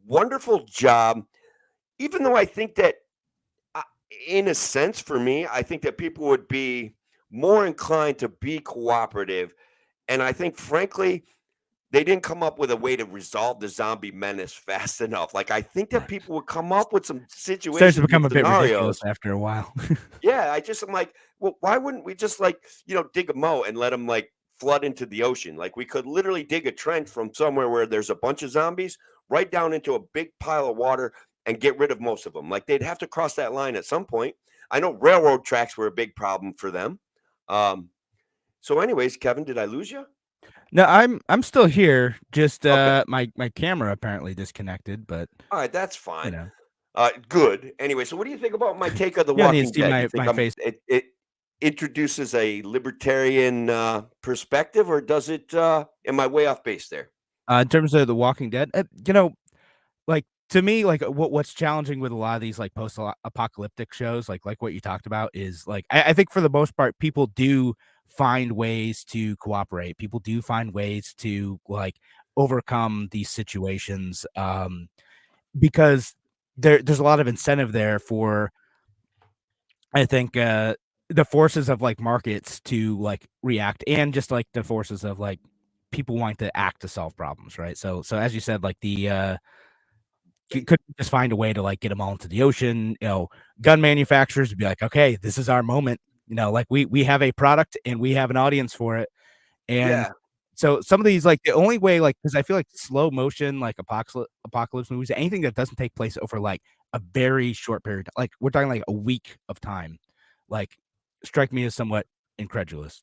wonderful job, even though I think that, in a sense, for me, I think that people would be more inclined to be cooperative. And I think, frankly, they didn't come up with a way to resolve the zombie menace fast enough. Like, I think that people would come up with some Starts to situations become and a bit ridiculous scenarios. after a while. Yeah, I'm like, well, why wouldn't we just dig a moat and let them flood into the ocean? Like, we could literally dig a trench from somewhere where there's a bunch of zombies right down into a big pile of water and get rid of most of them. Like, they'd have to cross that line at some point. I know railroad tracks were a big problem for them. So anyways, Kevin, did I lose you? No, I'm still here. Just Okay. my camera apparently disconnected, but All right, that's you fine. know. Good. Anyway, so what do you think about my take of The You don't need to Walking see Dead? You think my face. it introduces a libertarian perspective, or does it? Am I way off base there? In terms of The Walking Dead, like to me, like what's challenging with a lot of these like post-apocalyptic shows, like what you talked about, is like I think for the most part, people do find ways to cooperate. People do find ways to like overcome these situations, because there's a lot of incentive there for, I think, the forces of like markets to like react, and just like the forces of like people wanting to act to solve problems, right? So as you said, like the could just find a way to like get them all into the ocean. Gun manufacturers would be like, okay, this is our moment. Like we have a product and we have an audience for it. And Yeah, so some of these, like the only way, like, because I feel like slow motion, like apocalypse movies, anything that doesn't take place over like a very short period, like we're talking like a week of time, like strike me as somewhat incredulous.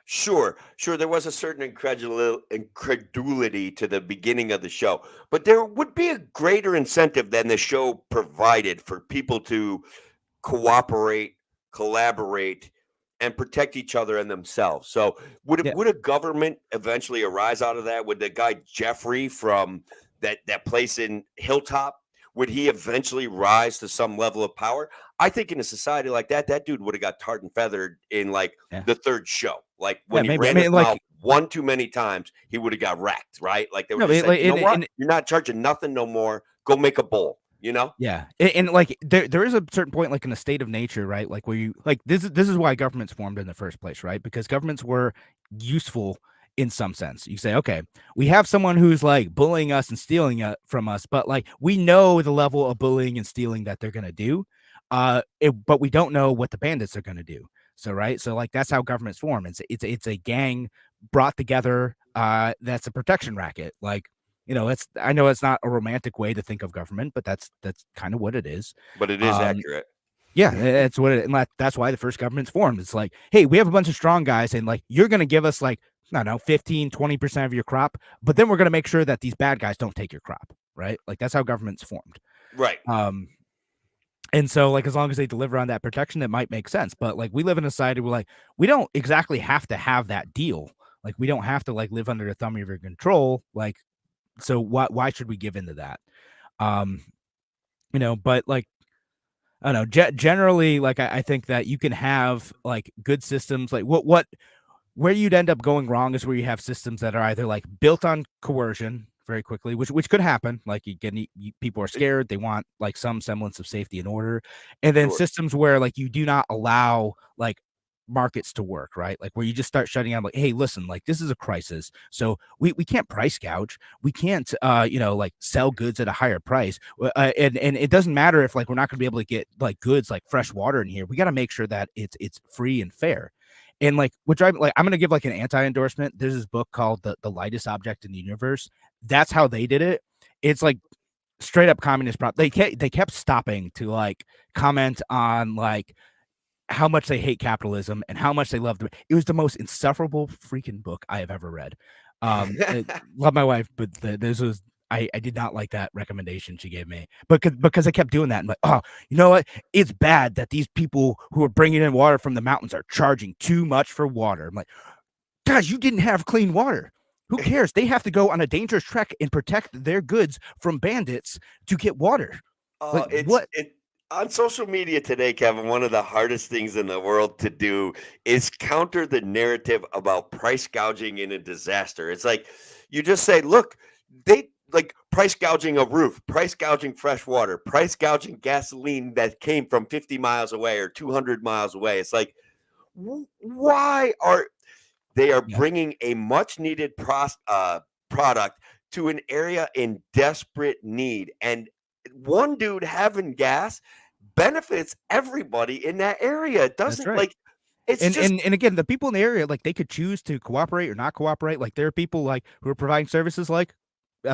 sure. There was a certain incredulity to the beginning of the show, but there would be a greater incentive than the show provided for people to cooperate, collaborate, and protect each other and themselves. So Yeah. would a government eventually arise out of that? Would the guy Jeffrey from that place in Hilltop, would he eventually rise to some level of power? I think in a society like that, that dude would have got tarred and feathered in Yeah. the third show. Like, Yeah, when he maybe. I ran his mean, mouth like, one too many times, he would have got wrecked, right? Like, they would no, have said, like you know what? You're not charging nothing no more. Go make a bowl, you know? yeah, and like there is a certain point, like in a state of nature, right? Like where you like this is why governments formed in the first place, right? Because governments were useful in some sense. You say, okay, we have someone who's like bullying us and stealing from us, but like we know the level of bullying and stealing that they're gonna do, but we don't know what the bandits are gonna do. So right, so like that's how governments form. It's a gang brought together. That's a protection racket, like. I know it's not a romantic way to think of government, but that's kind of what it is. But it is accurate. Yeah, that's what it, and that's why the first government's formed. It's like, hey, we have a bunch of strong guys, and like you're gonna give us like, I don't know, 15-20% of your crop, but then we're gonna make sure that these bad guys don't take your crop, right? Like that's how government's formed. Right. And so, like, as long as they deliver on that protection, it might make sense. But like, we live in a society where like we don't exactly have to have that deal. Like, we don't have to like live under the thumb of your control. Like, so why should we give into that? But like, I don't know. Generally, like, I think that you can have like good systems. Like, where you'd end up going wrong is where you have systems that are either like built on coercion very quickly, which could happen. Like, people are scared, they want like some semblance of safety and order, and then Sure. systems where like you do not allow like markets to work, right? Like, where you just start shutting down, like, hey, listen, like, this is a crisis, so we can't price gouge, we can't like sell goods at a higher price, and it doesn't matter if like we're not going to be able to get like goods like fresh water in here. We got to make sure that it's free and fair. And like, I'm gonna give like an anti-endorsement. There's this book called the Lightest Object in the Universe. That's how they did it. It's like straight up communist they kept stopping to like comment on like how much they hate capitalism and how much they love it. It was the most insufferable freaking book I have ever read. Love my wife, but this was I did not like that recommendation she gave me, because I kept doing that. I'm like, oh, you know what? It's bad that these people who are bringing in water from the mountains are charging too much for water. I'm like, guys, you didn't have clean water. Who cares? They have to go on a dangerous trek and protect their goods from bandits to get water. Like, what? On social media today, Kevin, one of the hardest things in the world to do is counter the narrative about price gouging in a disaster. It's like you just say, look, they like price gouging a roof, price gouging fresh water, price gouging gasoline that came from 50 miles away or 200 miles away. It's like, why are they bringing a much needed product to an area in desperate need? And one dude having gas benefits everybody in that area. It doesn't right. like it's and, just and again, the people in the area, like, they could choose to cooperate or not cooperate. Like, there are people like who are providing services like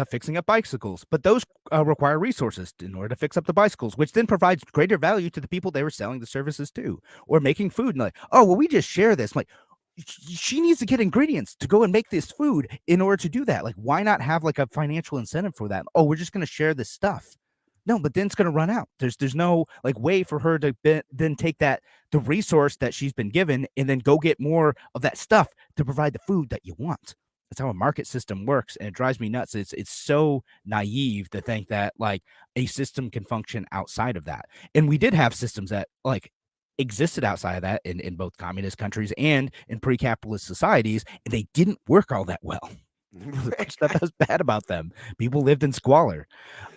fixing up bicycles, but those require resources in order to fix up the bicycles, which then provides greater value to the people they were selling the services to, or making food. And like, oh, well, we just share this. I'm like, she needs to get ingredients to go and make this food in order to do that. Like, why not have like a financial incentive for that? Oh, we're just going to share this stuff. No, but then it's going to run out. There's no like way for her to then take the resource that she's been given and then go get more of that stuff to provide the food that you want. That's how a market system works, and it drives me nuts. It's so naive to think that like a system can function outside of that. And we did have systems that like existed outside of that in both communist countries and in pre-capitalist societies, and they didn't work all that well. Stuff that was bad about them. People lived in squalor.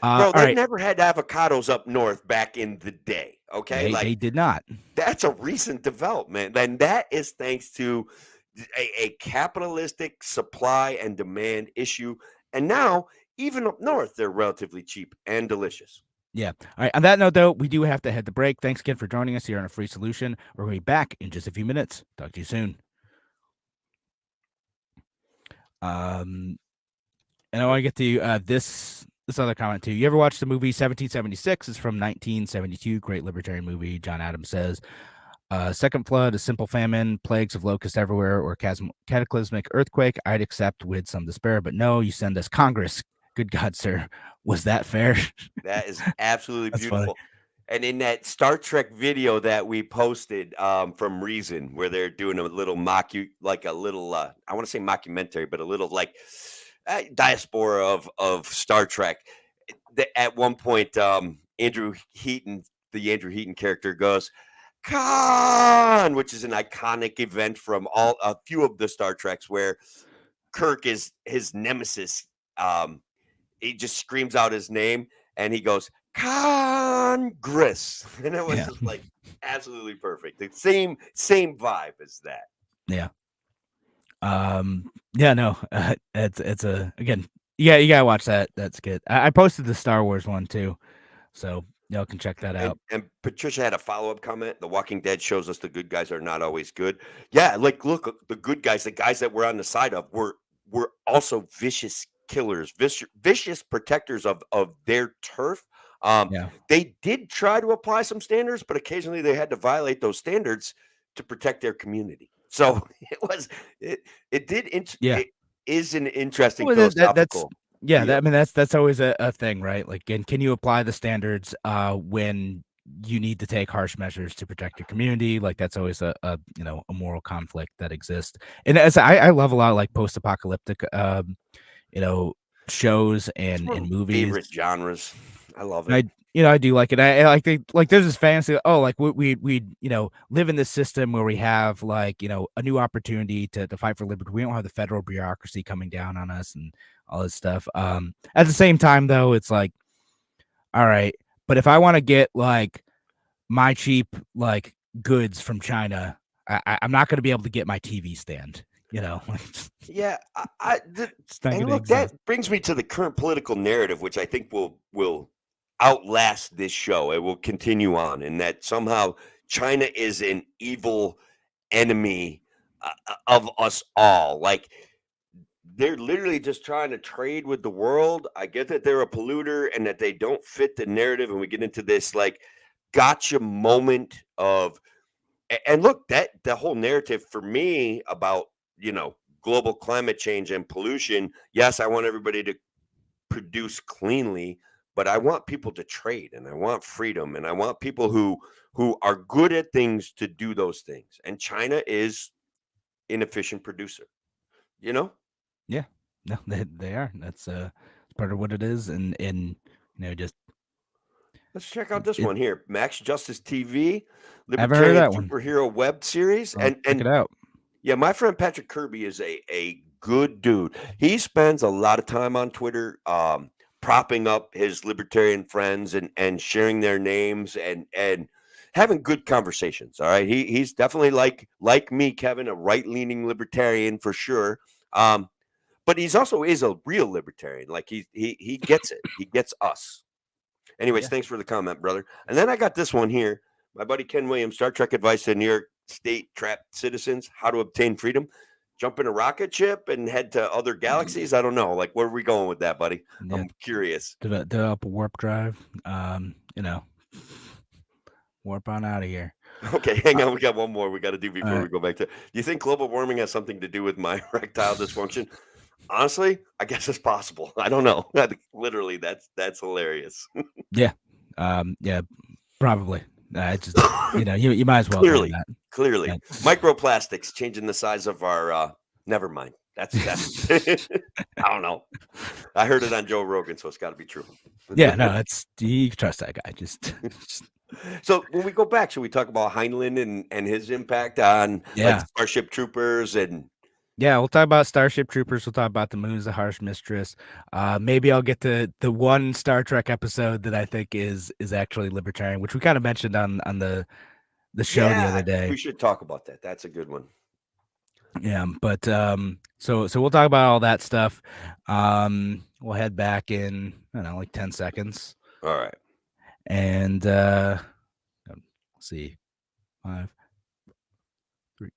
bro, they right. never had avocados up north back in the day. Okay, They did not. That's a recent development, and that is thanks to a capitalistic supply and demand issue. And now, even up north, they're relatively cheap and delicious. Yeah. All right. On that note, though, we do have to head to break. Thanks again for joining us here on A Free Solution. We're going to be back in just a few minutes. Talk to you soon. And I want to get to this other comment too. You ever watch the movie 1776? It's from 1972. Great libertarian movie. John Adams says, second flood, a simple famine, plagues of locusts everywhere, or cataclysmic earthquake, I'd accept with some despair. But no, you send us Congress. Good God, sir. Was that fair? That is absolutely That's beautiful. And in that Star Trek video that we posted from Reason, where they're doing a little I want to say mockumentary, but a little like diaspora of Star Trek. At one point, Andrew Heaton character goes, Khan, which is an iconic event from a few of the Star Treks where Kirk is his nemesis. He just screams out his name and he goes, Congress. And it was just like absolutely perfect. The same vibe as that. Yeah. Yeah, no, it's again, yeah, you gotta watch that. That's good. I posted the Star Wars one too, so y'all can check that out. And Patricia had a follow-up comment. The Walking Dead shows us the good guys are not always good. Yeah, like look, the good guys, the guys that we're on the side of, were also vicious killers, vicious protectors of their turf. They did try to apply some standards, but occasionally they had to violate those standards to protect their community. So it is an interesting philosophical. I mean, that's always a thing, right? Like, can you apply the standards when you need to take harsh measures to protect your community. Like that's always a moral conflict that exists. And as I love a lot of like post-apocalyptic shows and One of my movies. favorite genres. I love And it. I do like it. I like there's this fantasy. Oh, like we live in this system where we have like a new opportunity to fight for liberty. We don't have the federal bureaucracy coming down on us and all this stuff. At the same time, though, it's like, all right, but if I want to get like my cheap like goods from China, I'm not going to be able to get my TV stand. Yeah, It's not and gonna look, exist. that brings me to the current political narrative, which I think will outlast this show. It will continue on, and that somehow China is an evil enemy of us all. Like they're literally just trying to trade with the world. I get that they're a polluter and that they don't fit the narrative, and we get into this like gotcha moment of. And look, that the whole narrative for me about global climate change and pollution. Yes, I want everybody to produce cleanly, but I want people to trade, and I want freedom, and I want people who are good at things to do those things. And China is an efficient producer. Yeah, no, they are. That's part of what it is, and just Let's check out this it. one here. Max Justice TV, I haven't heard of Libertarian that one. Superhero Web Series, I'll check it out. Yeah, my friend Patrick Kirby is a good dude. He spends a lot of time on Twitter, propping up his libertarian friends and sharing their names and having good conversations. All right, he's definitely like me, Kevin, a right leaning libertarian for sure. But he's also is a real libertarian. Like he gets it. He gets us. Anyways, thanks for the comment, brother. And then I got this one here. My buddy Ken Williams, Star Trek advice to New York State trapped citizens: how to obtain freedom. Jump in a rocket ship and head to other galaxies. I don't know. Like, where are we going with that, buddy? Yeah. I'm curious. Develop a warp drive. Warp on out of here. Okay, hang on. We got one more we got to do before we go back to. Do you think global warming has something to do with my erectile dysfunction? Honestly, I guess it's possible. I don't know. Literally, that's hilarious. Yeah, probably. Just you might as well clearly. Yeah. Microplastics changing the size of our. Never mind. That's I don't know. I heard it on Joe Rogan, so it's got to be true. Yeah, no, you can trust that guy. Just So when we go back, should we talk about Heinlein and his impact on like Starship Troopers and? Yeah, we'll talk about Starship Troopers. We'll talk about the Moon's the Harsh Mistress. Maybe I'll get to the one Star Trek episode that I think is actually libertarian, which we kind of mentioned on the show the other day. We should talk about that. That's a good one. Yeah, but so we'll talk about all that stuff. We'll head back in, I don't know, like 10 seconds. All right. And let's see. 5, 3.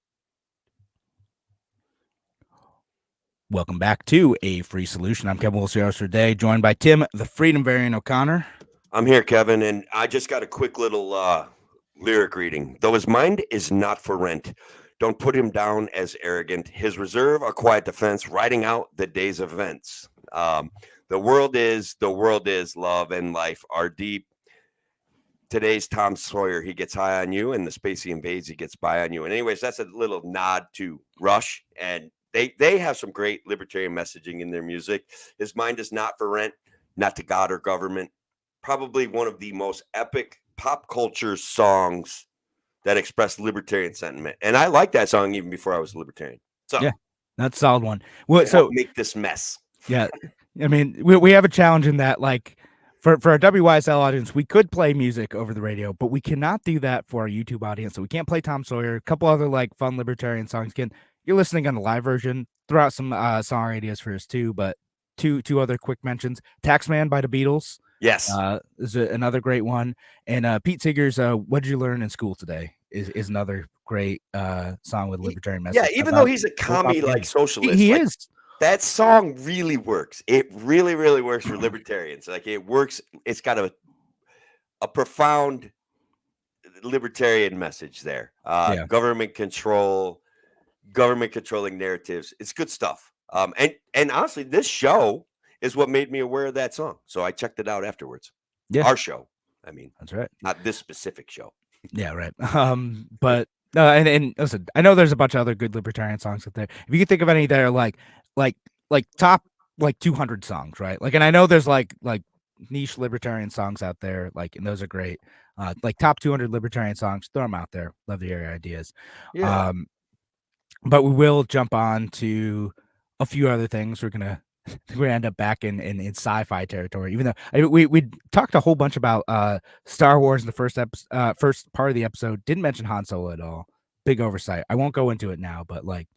Welcome back to A Free Solution. I'm Kevin Wilson today, joined by Tim, the Freedom Variant O'Connor. I'm here, Kevin, and I just got a quick little lyric reading. Though his mind is not for rent, don't put him down as arrogant. His reserve, a quiet defense, riding out the day's events. The world is, love and life are deep. Today's Tom Sawyer, he gets high on you, and the space he invades, he gets by on you. And anyways, that's a little nod to Rush, and they have some great libertarian messaging in their music. His mind is not for rent, not to God or government. Probably one of the most epic pop culture songs that express libertarian sentiment. And I like that song even before I was a libertarian. So yeah, that's a solid one. Well, so make this mess. Yeah, I mean, we have a challenge in that, like, for our WYSL audience, we could play music over the radio, but we cannot do that for our YouTube audience. So we can't play Tom Sawyer. A couple other like fun libertarian songs. You're listening on the live version. Throw out some song ideas for us too. But two other quick mentions: "Taxman" by the Beatles. Yes, is another great one. And Pete Seeger's "What Did You Learn in School Today" is another great song with libertarian message. Yeah, even though he's a commie like socialist, he like, is. That song really works. It really, really works for libertarians. Like it works. It's got a profound libertarian message there. Government control, government controlling narratives. It's good stuff. And honestly, this show is what made me aware of that song. So I checked it out afterwards. Yeah. Our show. I mean, That's right. not this specific show. Yeah, right. But no, and listen, I know there's a bunch of other good libertarian songs out there. If you can think of any that are like top like 200 songs, right? Like, and I know there's like niche libertarian songs out there, like, and those are great. Like top 200 libertarian songs, throw them out there. Love to hear your ideas. Yeah. But we will jump on to a few other things. We're gonna end up back in sci-fi territory, even though we talked a whole bunch about Star Wars in the first part of the episode. Didn't mention Han Solo at all. Big oversight. I won't go into it now, but like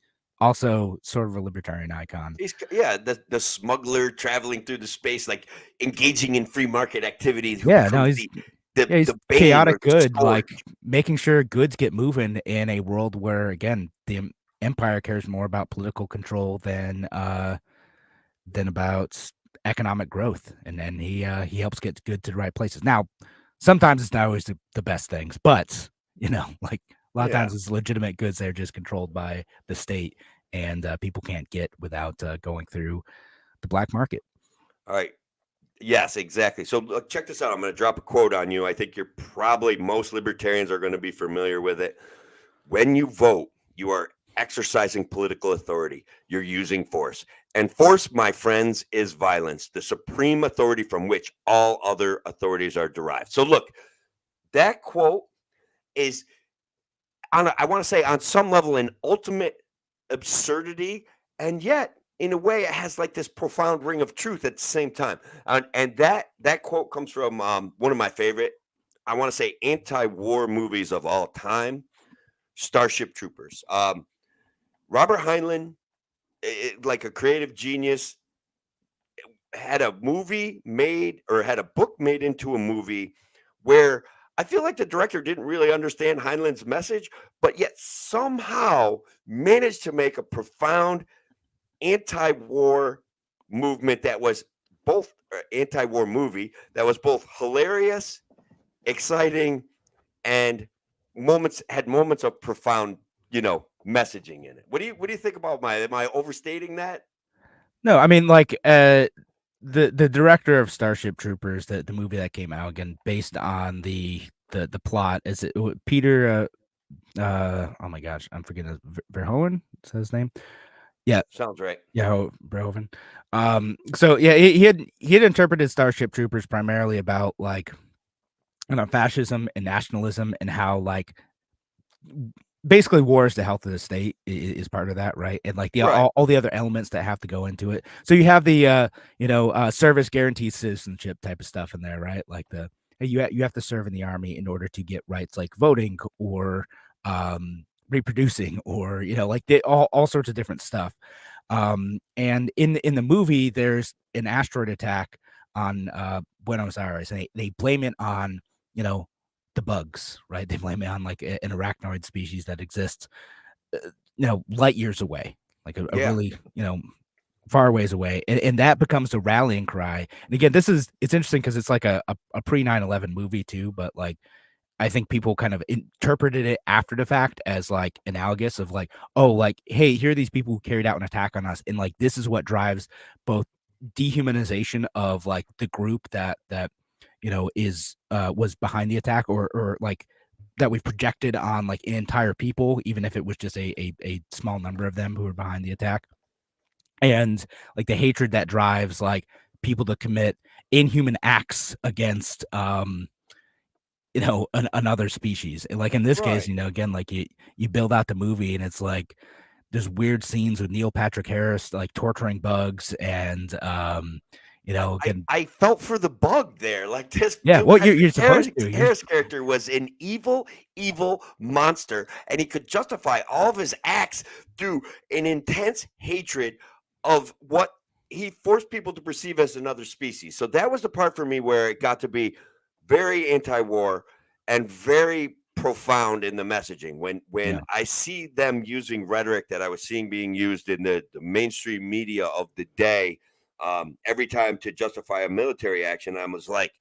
also sort of a libertarian icon. The smuggler traveling through the space, like engaging in free market activities. Yeah, no, he's the chaotic good, like making sure goods get moving in a world where, again, the empire cares more about political control than about economic growth, and then he helps get goods to the right places. Now, sometimes it's not always the best things, but like a lot of times it's legitimate goods that are just controlled by the state, and people can't get without going through the black market. All right. Yes, exactly. So check this out. I'm going to drop a quote on you. I think most libertarians are going to be familiar with it. When you vote, you are exercising political authority. You're using force. And force, my friends, is violence, the supreme authority from which all other authorities are derived. So look, that quote is, I want to say, on some level, an ultimate absurdity, and yet in a way it has like this profound ring of truth at the same time. And that quote comes from one of my favorite, I want to say, anti-war movies of all time, Starship Troopers. Robert Heinlein, like a creative genius, had a movie made, or had a book made into a movie where I feel like the director didn't really understand Heinlein's message, but yet somehow managed to make a profound anti-war movement that was both anti-war movie that was both hilarious, exciting, and had moments of profound, messaging in it. What do you think about am I overstating that? No, I mean, like the director of Starship Troopers, the movie that came out, again, based on the plot, is it Peter oh my gosh, I'm forgetting Verhoeven, is that his name? Yeah, sounds right. Yeah, Verhoeven. So yeah, he had interpreted Starship Troopers primarily about like fascism and nationalism, and how like basically war is the health of the state is part of that, right? And like all the other elements that have to go into it. So you have the service guaranteed citizenship type of stuff in there, right? Like you have to serve in the army in order to get rights like voting or reproducing, or like all sorts of different stuff. And in the movie, there's an asteroid attack on Buenos Aires, and they blame it on the bugs, right? They blame it on like an arachnoid species that exists light years away, like a really far ways away, and that becomes a rallying cry. And again, it's interesting because it's like a pre 9/11 movie too, but like I think people kind of interpreted it after the fact as like analogous of like, oh, like, hey, here are these people who carried out an attack on us, and like this is what drives both dehumanization of like the group that was behind the attack, or like that we've projected on like an entire people, even if it was just a small number of them who were behind the attack, and like the hatred that drives like people to commit inhuman acts against another species. And like in this case, again, like you build out the movie, and it's like there's weird scenes with Neil Patrick Harris like torturing bugs, and again, I felt for the bug there. Like this, you're supposed to. Harris character was an evil monster, and he could justify all of his acts through an intense hatred of what he forced people to perceive as another species. So that was the part for me where it got to be very anti-war and very profound in the messaging. When I see them using rhetoric that I was seeing being used in the mainstream media of the day, every time to justify a military action, I was like,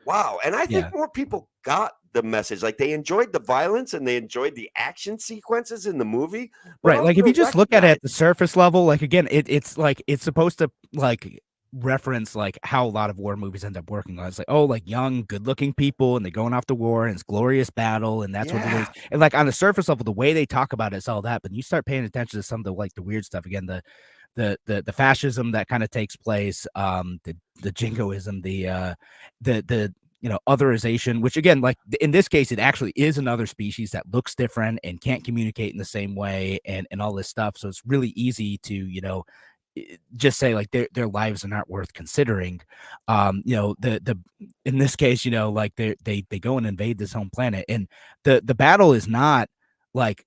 wow. And I think more people got the message. Like they enjoyed the violence and they enjoyed the action sequences in the movie. Right. Like if you just look at it at the surface level, like again, it's like it's supposed to like reference like how a lot of war movies end up working on. It's like, oh, like young, good-looking people, and they're going off to war, and it's glorious battle, and that's what it is. And like on the surface level, the way they talk about it's all that, but you start paying attention to some of the like the weird stuff. Again, the fascism that kind of takes place, the jingoism, the otherization, which again, like in this case, it actually is another species that looks different and can't communicate in the same way, and all this stuff. So it's really easy to just say like their lives are not worth considering. The in this case, like they go and invade this home planet, and the battle is not like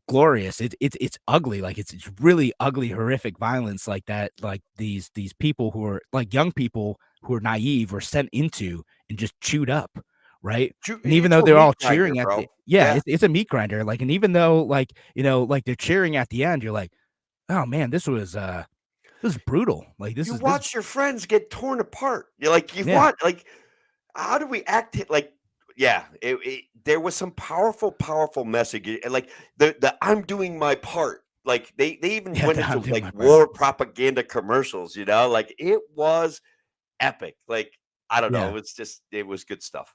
glorious. It's ugly. Like it's really ugly, horrific violence like that. Like these people who are like young people who are naive were sent into and just chewed up, right? And even though It's a they're all meat grinder, cheering at bro. the Yeah. it's a meat grinder. Like, and even though like like they're cheering at the end, you're like, oh man, this is brutal. Like this You is watch your friends get torn apart. You're like, you Yeah. watch, like, how do we act like, yeah, there was some powerful message. And like the I'm doing my part. Like they even Yeah, went I'm into doing like my part. war propaganda commercials, like it was epic. Like, I don't Yeah. know. It was good stuff.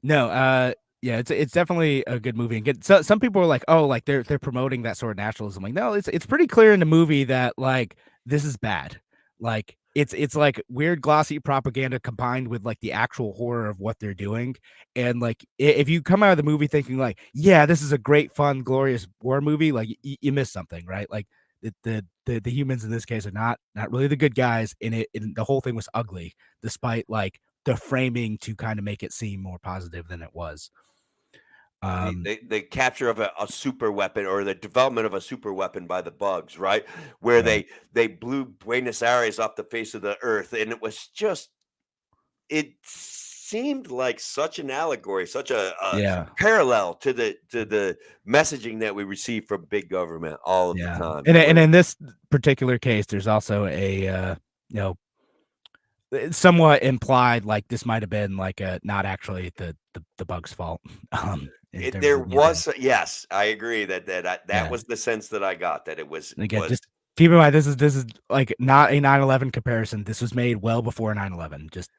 No, yeah, it's definitely a good movie. And some people are like, oh, like they're promoting that sort of nationalism. Like, no, it's pretty clear in the movie that like this is bad. Like it's like weird glossy propaganda combined with like the actual horror of what they're doing. And like if you come out of the movie thinking like, yeah, this is a great, fun, glorious war movie, like you miss something, right? Like the humans in this case are not really the good guys, and the whole thing was ugly, despite like the framing to kind of make it seem more positive than it was. The capture of a super weapon, or the development of a super weapon by the bugs, right? Where Right. they blew Buenos Aires off the face of the earth, and it seemed like such an allegory, such a Yeah. parallel to the messaging that we receive from big government all of the Yeah. time. And in this particular case, there's also a it's somewhat implied like this might have been like not actually the bug's fault. In terms There of the was, yes, I agree that Yeah. was the sense that I got, that it And again, was just keep in mind this is like not a 9/11 comparison. This was made well before 9/11. Just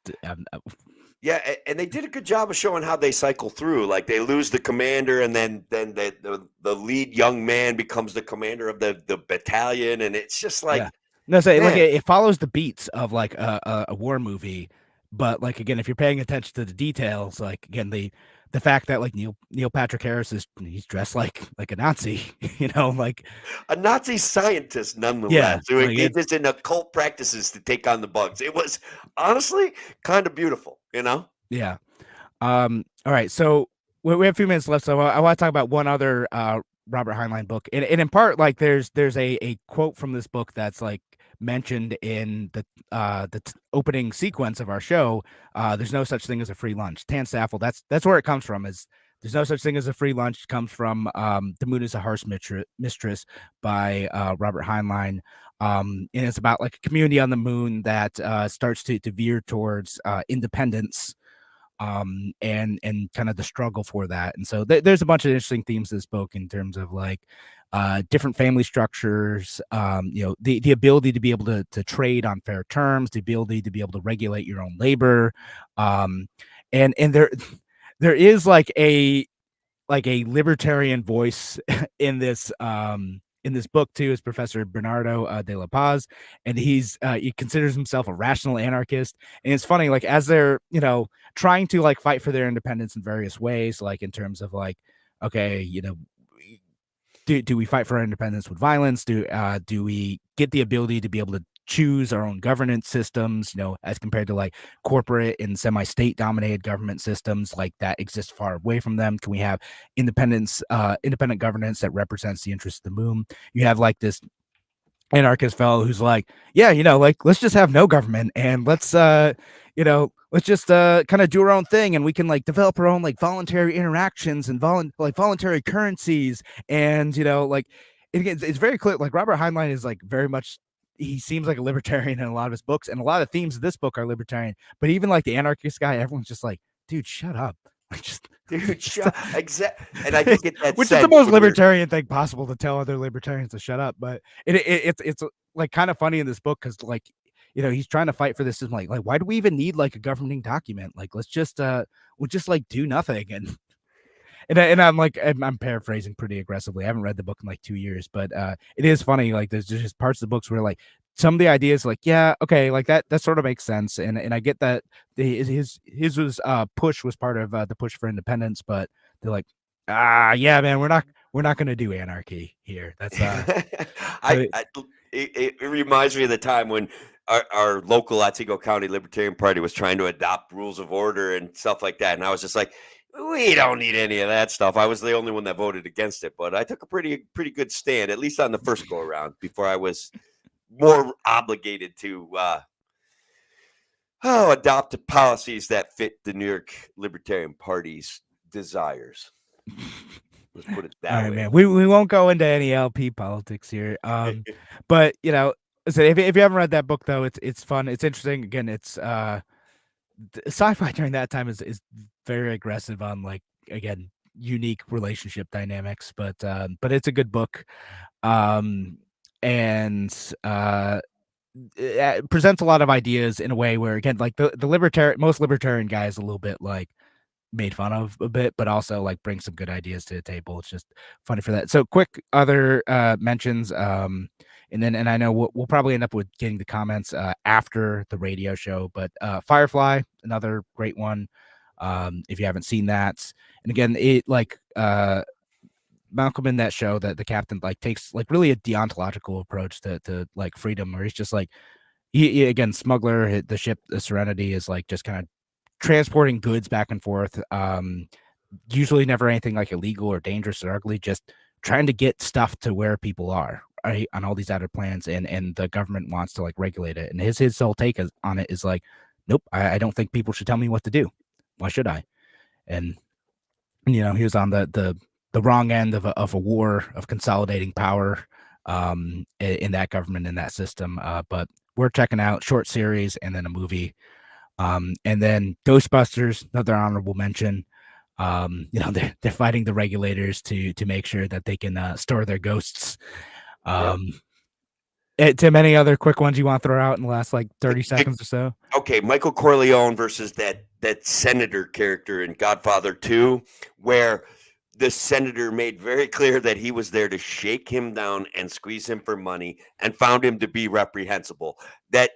yeah, and they did a good job of showing how they cycle through. Like they lose the commander, and then the lead young man becomes the commander of the battalion, and it's just like, yeah. No, so like man, it follows the beats of like a war movie, but like again, if you're paying attention to the details, like again the fact that like Neil Patrick Harris he's dressed like a Nazi, like a Nazi scientist yeah, nonetheless, who like engages in occult practices to take on the bugs. It was honestly kind of beautiful, yeah. All right, so we have a few minutes left, so I want to talk about one other Robert Heinlein book, and in part, like there's a quote from this book that's like mentioned in the opening sequence of our show. There's no such thing as a free lunch. Tan Staffel, that's where it comes from. Is there's no such thing as a free lunch. It comes from The Moon is a Harsh Mistress by Robert Heinlein. And it's about like a community on the moon that starts to veer towards independence, and kind of the struggle for that. And so there's a bunch of interesting themes in this book in terms of like different family structures, the ability to be able to trade on fair terms, the ability to be able to regulate your own labor, and there is like a libertarian voice in this book too, is Professor Bernardo de la Paz, and he considers himself a rational anarchist. And it's funny, like as they're trying to like fight for their independence in various ways, like in terms of like, okay, do we fight for our independence with violence? Do we get the ability to be able to choose our own governance systems, as compared to like corporate and semi-state dominated government systems like that exist far away from them? Can we have independent governance that represents the interests of the moon? You have like this anarchist fellow who's like, yeah, like let's just have no government, and let's just kind of do our own thing, and we can like develop our own like voluntary interactions and voluntary currencies. And like it's very clear, like Robert Heinlein is like very much, he seems like a libertarian in a lot of his books, and a lot of themes of this book are libertarian. But even like the anarchist guy, everyone's just like, dude, shut up. Like just dude, exactly. And I did get that which is sense the most when we were- libertarian thing possible, to tell other libertarians to shut up. But it's like kind of funny in this book because like he's trying to fight for this system. Like why do we even need like a governing document? Like let's just we'll just like do nothing. And I'm like, I'm paraphrasing pretty aggressively. I haven't read the book in like 2 years, but it is funny. Like there's just parts of the books where like some of the ideas, like, yeah, okay, like that sort of makes sense. And I get that his was push was part of the push for independence, but they're like, yeah, man, we're not gonna do anarchy here. That's it reminds me of the time when our local Otsego County Libertarian Party was trying to adopt rules of order and stuff like that, and I was just like, we don't need any of that stuff. I was the only one that voted against it, but I took a pretty good stand, at least on the first go around, before I was more obligated to adopt policies that fit the New York Libertarian Party's desires. Let's put it that all right, way. man. We won't go into any LP politics here. But so if you haven't read that book though, it's fun. It's interesting. Again, it's sci-fi during that time is very aggressive on like, again, unique relationship dynamics, but it's a good book. And it presents a lot of ideas in a way where, again, like the most libertarian guy is a little bit like made fun of a bit, but also like bring some good ideas to the table. It's just funny for that. So quick other mentions, and I know we'll probably end up with getting the comments after the radio show, but Firefly, another great one. If you haven't seen that, and again, it like Malcolm in that show, that the captain like takes like really a deontological approach to like freedom, where he's just like he again, smuggler, the ship, the Serenity, is like just kind of transporting goods back and forth. Usually never anything like illegal or dangerous or ugly, just trying to get stuff to where people are, right, on all these outer planets, and the government wants to like regulate it. And his whole take on it is like, nope, I don't think people should tell me what to do. Why should I? And he was on the wrong end of a war of consolidating power in that government, in that system. But we're checking out short series and then a movie. And then Ghostbusters, another honorable mention. They're fighting the regulators to make sure that they can store their ghosts. Tim, any other quick ones you want to throw out in the last like 30 seconds or so? Okay, Michael Corleone versus that senator character in Godfather 2, where the senator made very clear that he was there to shake him down and squeeze him for money, and found him to be reprehensible. That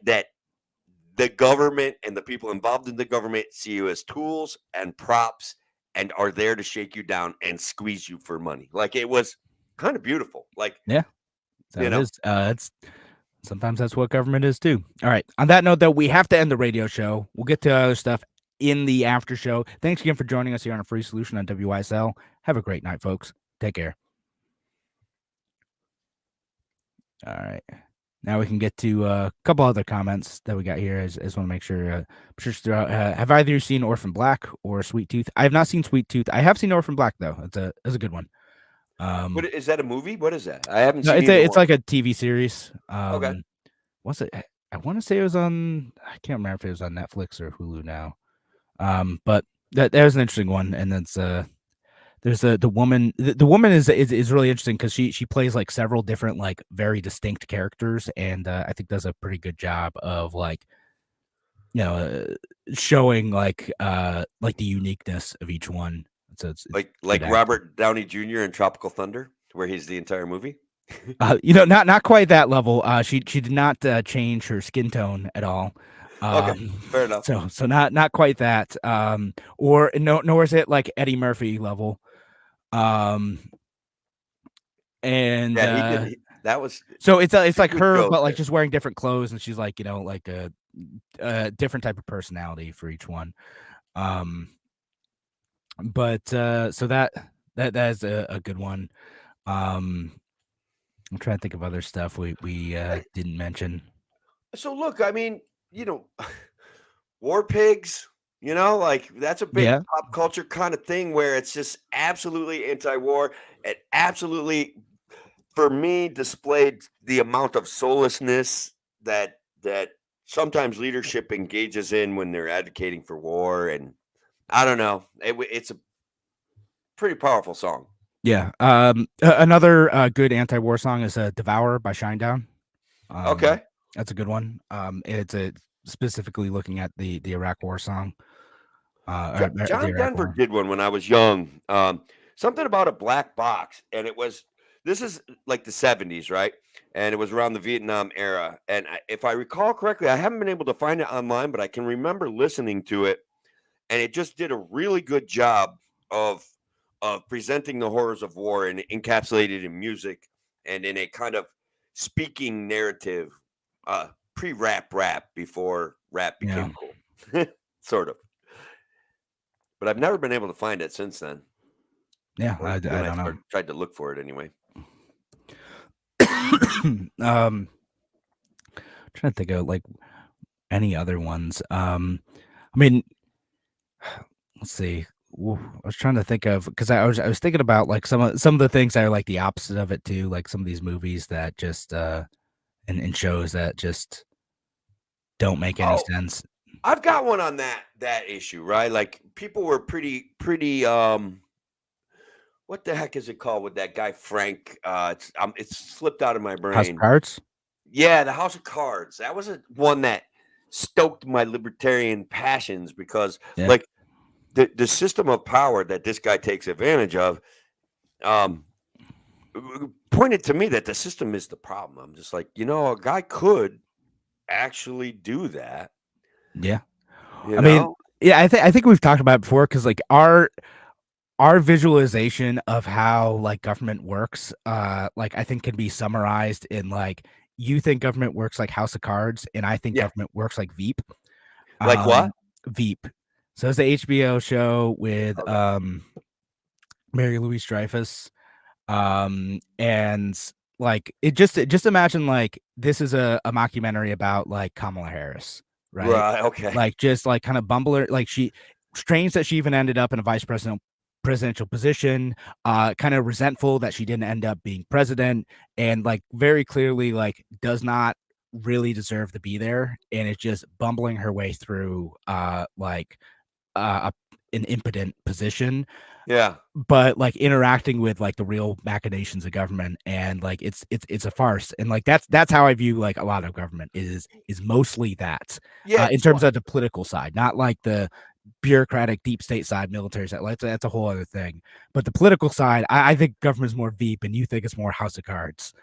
the government and the people involved in the government see you as tools and props and are there to shake you down and squeeze you for money. Like, it was kind of beautiful. Like, yeah, it is. It's sometimes that's what government is too. All right. On that note, though, we have to end the radio show. We'll get to other stuff in the after show. Thanks again for joining us here on A Free Solution on WYSL. Have a great night, folks. Take care. All right. Now we can get to a couple other comments that we got here. I just want to make sure. Have either of you seen Orphan Black or Sweet Tooth? I have not seen Sweet Tooth. I have seen Orphan Black though. It's a good one. what is that, a movie? What is that? I haven't seen it's like a TV series. Okay. What's it? I want to say it was on. I can't remember if it was on Netflix or Hulu now. But that was an interesting one, and that's there's the woman. The woman is really interesting because she plays like several different like very distinct characters, and I think does a pretty good job of like showing like the uniqueness of each one. So it's like Robert Downey Jr. in Tropical Thunder, where he's the entire movie. Not quite that level. She did not change her skin tone at all. Okay, fair enough. So not quite that. Or nor is it like Eddie Murphy level. And yeah, that was so it's like her, joke, but like just wearing different clothes, and she's like like a different type of personality for each one. But so that is a good one. I'm trying to think of other stuff we didn't mention. So look, I mean, War Pigs, like that's a big pop culture kind of thing where it's just absolutely anti-war and absolutely, for me, displayed the amount of soullessness that sometimes leadership engages in when they're advocating for war. And I don't know, it's a pretty powerful song. Yeah. Another good anti-war song is "Devour" by Shinedown. Okay. That's a good one. It's a specifically looking at the Iraq War song. The John Iraq Denver War. did one when I was young. Something about a black box, and this is like the 70s, right? And it was around the Vietnam era. And if I recall correctly, I haven't been able to find it online, but I can remember listening to it, and it just did a really good job of presenting the horrors of war and encapsulated in music and in a kind of speaking narrative, pre-rap before rap Yeah. became cool, sort of. But I've never been able to find it since then. Yeah, Or I when I don't know. tried to look for it anyway. Trying to think of like any other ones. I mean, let's see. I was trying to think of because I was thinking about like some of the things that are like the opposite of it too, like some of these movies that just and shows that just don't make any Oh, sense. I've got one on that issue, right? Like people were pretty what the heck is it called with that guy Frank? It's slipped out of my House of brain. Cards. Yeah, the House of Cards. That was one that stoked my libertarian passions because Yeah. like the system of power that this guy takes advantage of pointed to me that the system is the problem. I'm just like, a guy could actually do that. Yeah. You I mean, know? yeah, I think we've talked about it before because like our visualization of how like government works, like I think can be summarized in like you think government works like House of Cards, and I think Yeah. government works like Veep. Like what? Veep. So it's the HBO show with Okay. Mary Louise Dreyfus. And like it just imagine like this is a mockumentary about like Kamala Harris, right? Right. Okay. Like just like kind of bumbler, like she strange that she even ended up in a presidential position, kind of resentful that she didn't end up being president, and like very clearly like does not really deserve to be there, and it's just bumbling her way through like an impotent position, Yeah. but like interacting with like the real machinations of government, and like it's a farce, and like that's how I view like a lot of government is mostly that Yeah. in So terms of the political side, not like the bureaucratic deep state side, military side. Like that's a whole other thing, but the political side, I think government's more Veep, and you think it's more House of Cards.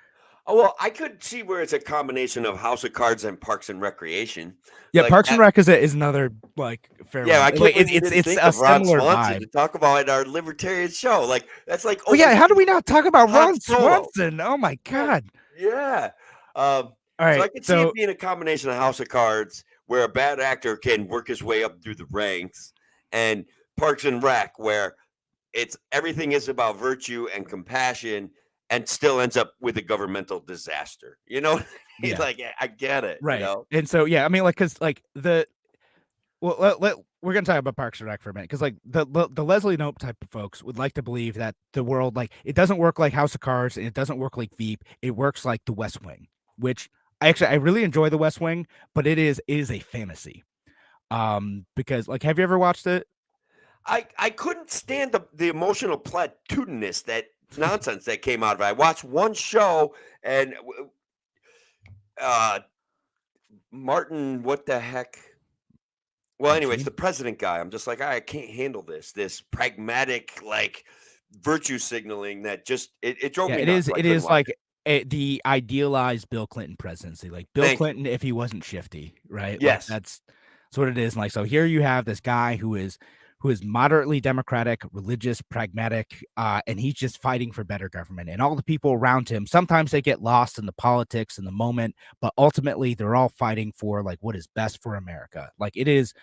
well, I could see where it's a combination of House of Cards and Parks and Recreation. Yeah, Like Parks and that, Rec is another like fair yeah, one. I can't Like believe we it's didn't think a of Ron similar Swanson vibe. to talk about in our libertarian show. Like that's like Oh yeah, how do we overused not talk about Han Ron Solo. Swanson? Oh my god! Yeah. All So I right, could see it so being a combination of House of Cards where a bad actor can work his way up through the ranks, and Parks and Rec where it's everything is about virtue and compassion and still ends up with a governmental disaster. You know what I mean? yeah, Like I get it, right. And so yeah, I mean like because like we're gonna talk about Parks and Rec for a minute because like the Leslie Knope type of folks would like to believe that the world like it doesn't work like House of Cards and it doesn't work like Veep. It works like The West Wing, which I really enjoy The West Wing, but it is a fantasy. Because like have you ever watched it? I couldn't stand the emotional platitudinous that nonsense that came out of it. I watched one show and uh Martin, what the heck? Well, anyway, it's the president guy. I'm just like, I can't handle this pragmatic, like virtue signaling that just it drove Yeah, me it nuts. is So I it couldn't is watch like it. the idealized Bill Clinton presidency, like Bill Thank you. Clinton if he wasn't shifty, right? Like Yes. that's what it is. And like so here you have this guy who is moderately democratic, religious, pragmatic, and he's just fighting for better government. And all the people around him, sometimes they get lost in the politics in the moment, but ultimately they're all fighting for like what is best for America. Like it is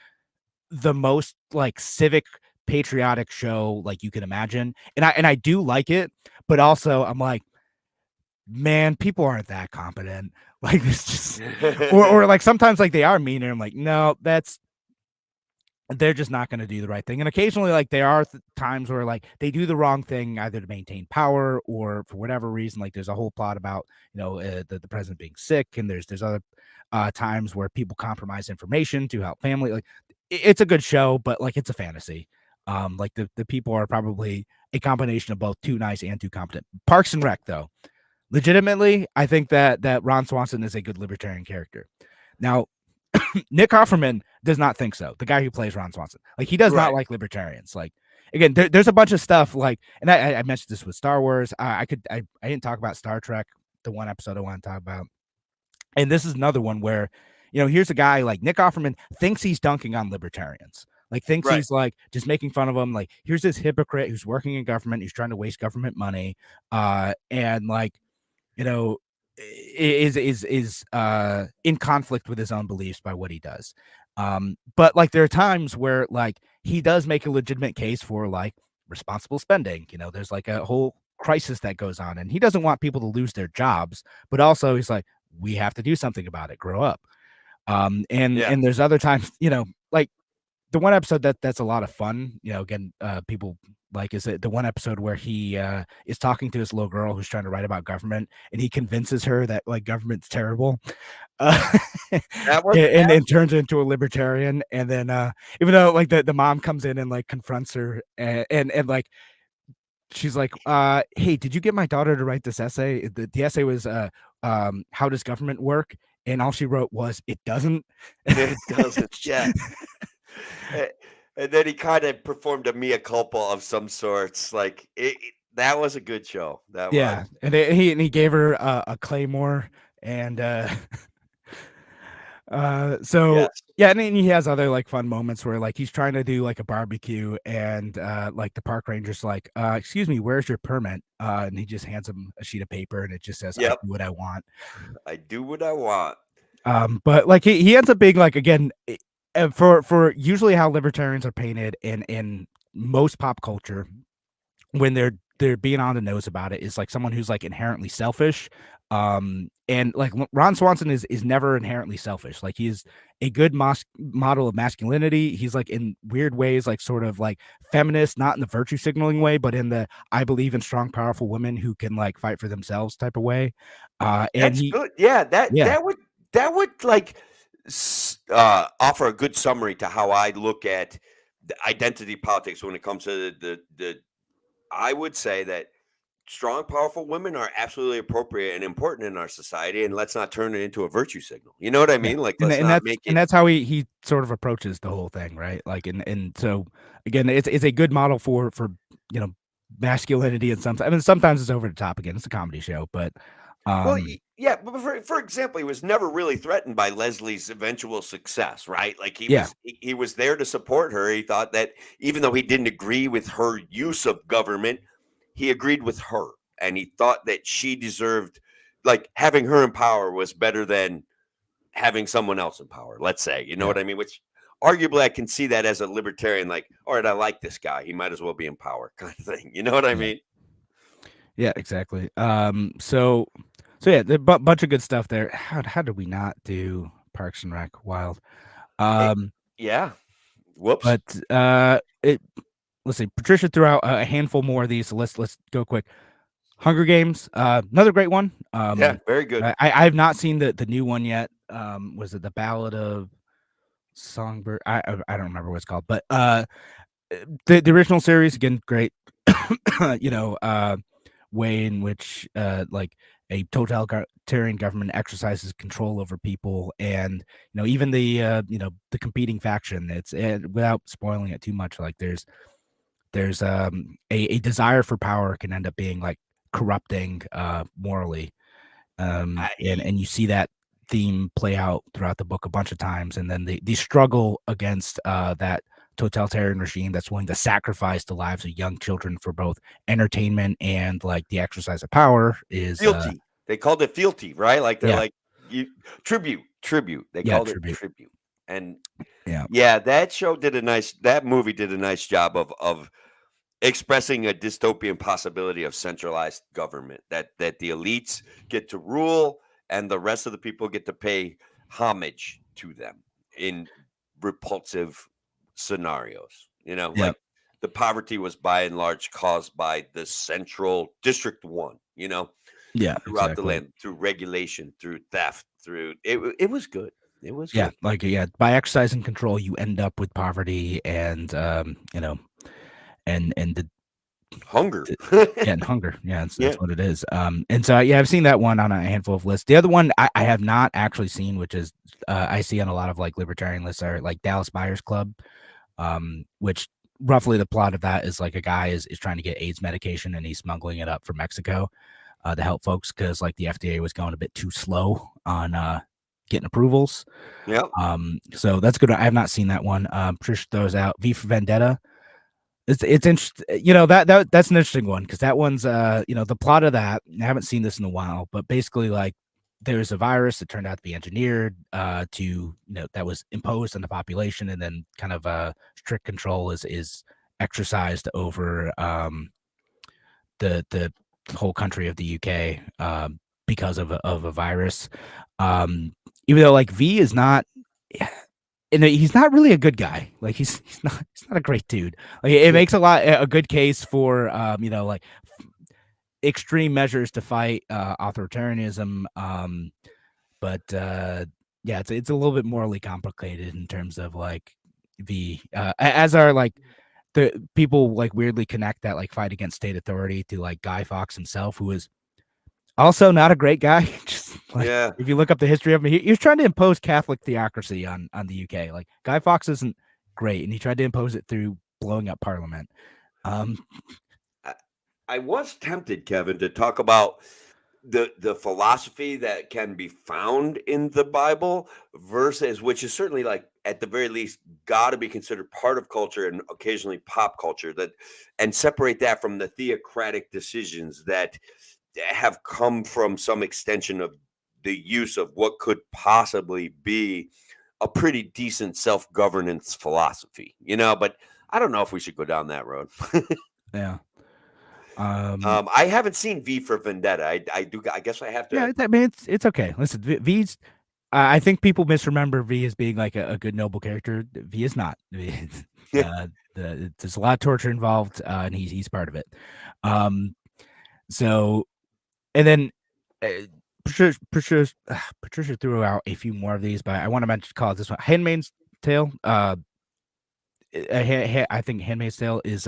the most like civic patriotic show like you can imagine. And I do like it, but also I'm like, man, people aren't that competent. Like it's just or like sometimes like they are mean, and I'm like, no, they're just not going to do the right thing. And occasionally like there are times where like they do the wrong thing either to maintain power or for whatever reason. Like there's a whole plot about the president being sick, and there's other times where people compromise information to help family. Like it's a good show, but like it's a fantasy. Like the people are probably a combination of both too nice and too competent. Parks and Rec though, legitimately, I think that Ron Swanson is a good libertarian character. Now, Nick Offerman does not think so. The guy who plays Ron Swanson, like, he does not Right. like libertarians. Like, again, there's a bunch of stuff like, and I mentioned this with Star Wars. I didn't talk about Star Trek, the one episode I want to talk about, and this is another one where, here's a guy like Nick Offerman thinks he's dunking on libertarians. Like, thinks Right. he's like just making fun of them. Like, here's this hypocrite who's working in government, who's trying to waste government money, and like, is in conflict with his own beliefs by what he does. But like, there are times where like he does make a legitimate case for like responsible spending. There's like a whole crisis that goes on, and he doesn't want people to lose their jobs, but also he's like, we have to do something about it. Grow up. And there's other times, like the one episode that's a lot of fun, again, people like, is it the one episode where he is talking to his little girl who's trying to write about government, and he convinces her that like government's terrible, That was and turns into a libertarian. And then even though like the mom comes in and like confronts her, and like she's like, hey, did you get my daughter to write this essay? The essay was how does government work? And all she wrote was, it doesn't. It doesn't. Yeah. And then he kind of performed a mea culpa of some sorts. Like that was a good show. That Yeah, was. and he gave her a claymore, and so Yes. yeah, and then he has other like fun moments where like he's trying to do like a barbecue, and like the park ranger's like, excuse me, where's your permit? And he just hands him a sheet of paper, and it just says, I Yep. do what I want. I do what I want. But like he ends up being like, again, for usually how libertarians are painted in most pop culture, when they're being on the nose about it, is like someone who's like inherently selfish. And like Ron Swanson is never inherently selfish. Like, he's a good model of masculinity. He's like in weird ways like sort of like feminist, not in the virtue signaling way, but in the I believe in strong, powerful women who can like fight for themselves type of way. And That's good. Yeah, that would like offer a good summary to how I look at the identity politics when it comes to the I would say that strong, powerful women are absolutely appropriate and important in our society, and let's not turn it into a virtue signal. You know what I mean? Like, let's not make it. And that's how he sort of approaches the whole thing, right? Like, and so again, it's a good model for masculinity, and sometimes it's over the top. Again, it's a comedy show, but Well, yeah, but for example, he was never really threatened by Leslie's eventual success, right? Like he was there to support her. He thought that even though he didn't agree with her use of government, he agreed with her, and he thought that she deserved, like, having her in power was better than having someone else in power. Let's say, you know what I mean? Which arguably I can see that as a libertarian, like, all right, I like this guy. He might as well be in power, kind of thing. You know what I mean? Yeah, exactly. So yeah, a bunch of good stuff there. How did we not do Parks and Rec? Wild. Yeah. Whoops. But let's see. Patricia threw out a handful more of these. So let's go quick. Hunger Games, another great one. Yeah, very good. I have not seen the new one yet. Was it the Ballad of Songbird? I don't remember what it's called, but the original series, again, great. Way in which like a totalitarian government exercises control over people, and even the the competing faction. It's without spoiling it too much, like there's a desire for power can end up being like corrupting morally, and you see that theme play out throughout the book a bunch of times, and then the struggle against that totalitarian regime that's willing to sacrifice the lives of young children for both entertainment and like the exercise of power is fealty. They called it fealty, right? Like they're like tribute. They called it tribute. And that movie did a nice job of expressing a dystopian possibility of centralized government, that the elites get to rule and the rest of the people get to pay homage to them in repulsive scenarios. Like the poverty was by and large caused by the central District 1, throughout the land, through regulation, through theft, through it was good. It was good. By exercising control you end up with poverty, and and Hunger. Yeah, and hunger. Yeah, that's Yeah. what it is. And so yeah, I've seen that one on a handful of lists. The other one I have not actually seen, which is I see on a lot of like libertarian lists, are like Dallas Buyers Club, which roughly the plot of that is like a guy is trying to get AIDS medication and he's smuggling it up from Mexico to help folks because like the FDA was going a bit too slow on getting approvals. Yep. So that's good. I have not seen that one. Trish throws out V for Vendetta. It's interesting, you know, that's an interesting one because that one's you know, the plot of that, I haven't seen this in a while, but basically like there's a virus that turned out to be engineered to, you know, that was imposed on the population, and then kind of strict control is exercised over the whole country of the UK because of a virus. Even though like V is not, and he's not really a good guy. Like he's not a great dude. Like it makes a good case for you know, like extreme measures to fight authoritarianism. But yeah, it's a little bit morally complicated in terms of like the as are like the people like weirdly connect that like fight against state authority to like Guy Fawkes himself, who is also not a great guy. Just like Yeah. if you look up the history of him, he was trying to impose Catholic theocracy on the UK. Like Guy Fawkes isn't great, and he tried to impose it through blowing up Parliament. I was tempted, Kevin, to talk about the philosophy that can be found in the Bible versus, which is certainly like at the very least got to be considered part of culture and occasionally pop culture, that and separate that from the theocratic decisions that have come from some extension of the use of what could possibly be a pretty decent self-governance philosophy, you know, but I don't know if we should go down that road. Yeah. I haven't seen V for Vendetta. I do. I guess I have to. Yeah, I mean it's okay. Listen, V's. I think people misremember V as being like a good noble character. V is not. There's a lot of torture involved, and he's part of it. So, and then Patricia threw out a few more of these, but I want to call it this one: Handmaid's Tale. I think Handmaid's Tale is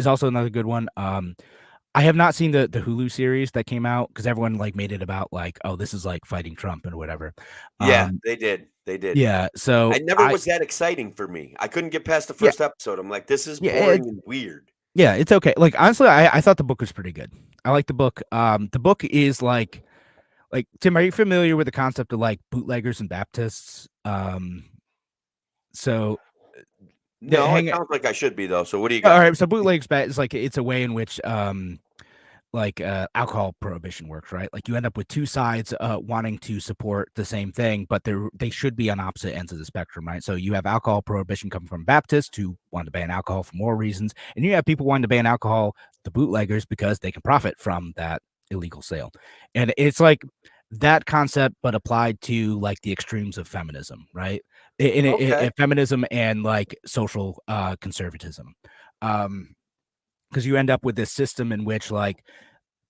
also another good one. I have not seen the Hulu series that came out because everyone like made it about like, oh, this is like fighting Trump and whatever. Yeah, they did. Yeah, so I never was that exciting for me. I couldn't get past the first episode. I'm like, this is boring and weird. Yeah, it's okay. Like honestly, I thought the book was pretty good. I like the book. The book is like Tim, are you familiar with the concept of like bootleggers and Baptists? So no, it sounds like I should be though. So what do you got? All right, so bootlegs is like it's a way in which alcohol prohibition works, right? Like you end up with two sides wanting to support the same thing, but they should be on opposite ends of the spectrum, right? So you have alcohol prohibition coming from Baptists who want to ban alcohol for more reasons, and you have people wanting to ban alcohol, the bootleggers, because they can profit from that illegal sale. And it's like that concept, but applied to like the extremes of feminism, right? In feminism and like social conservatism. Because you end up with this system in which like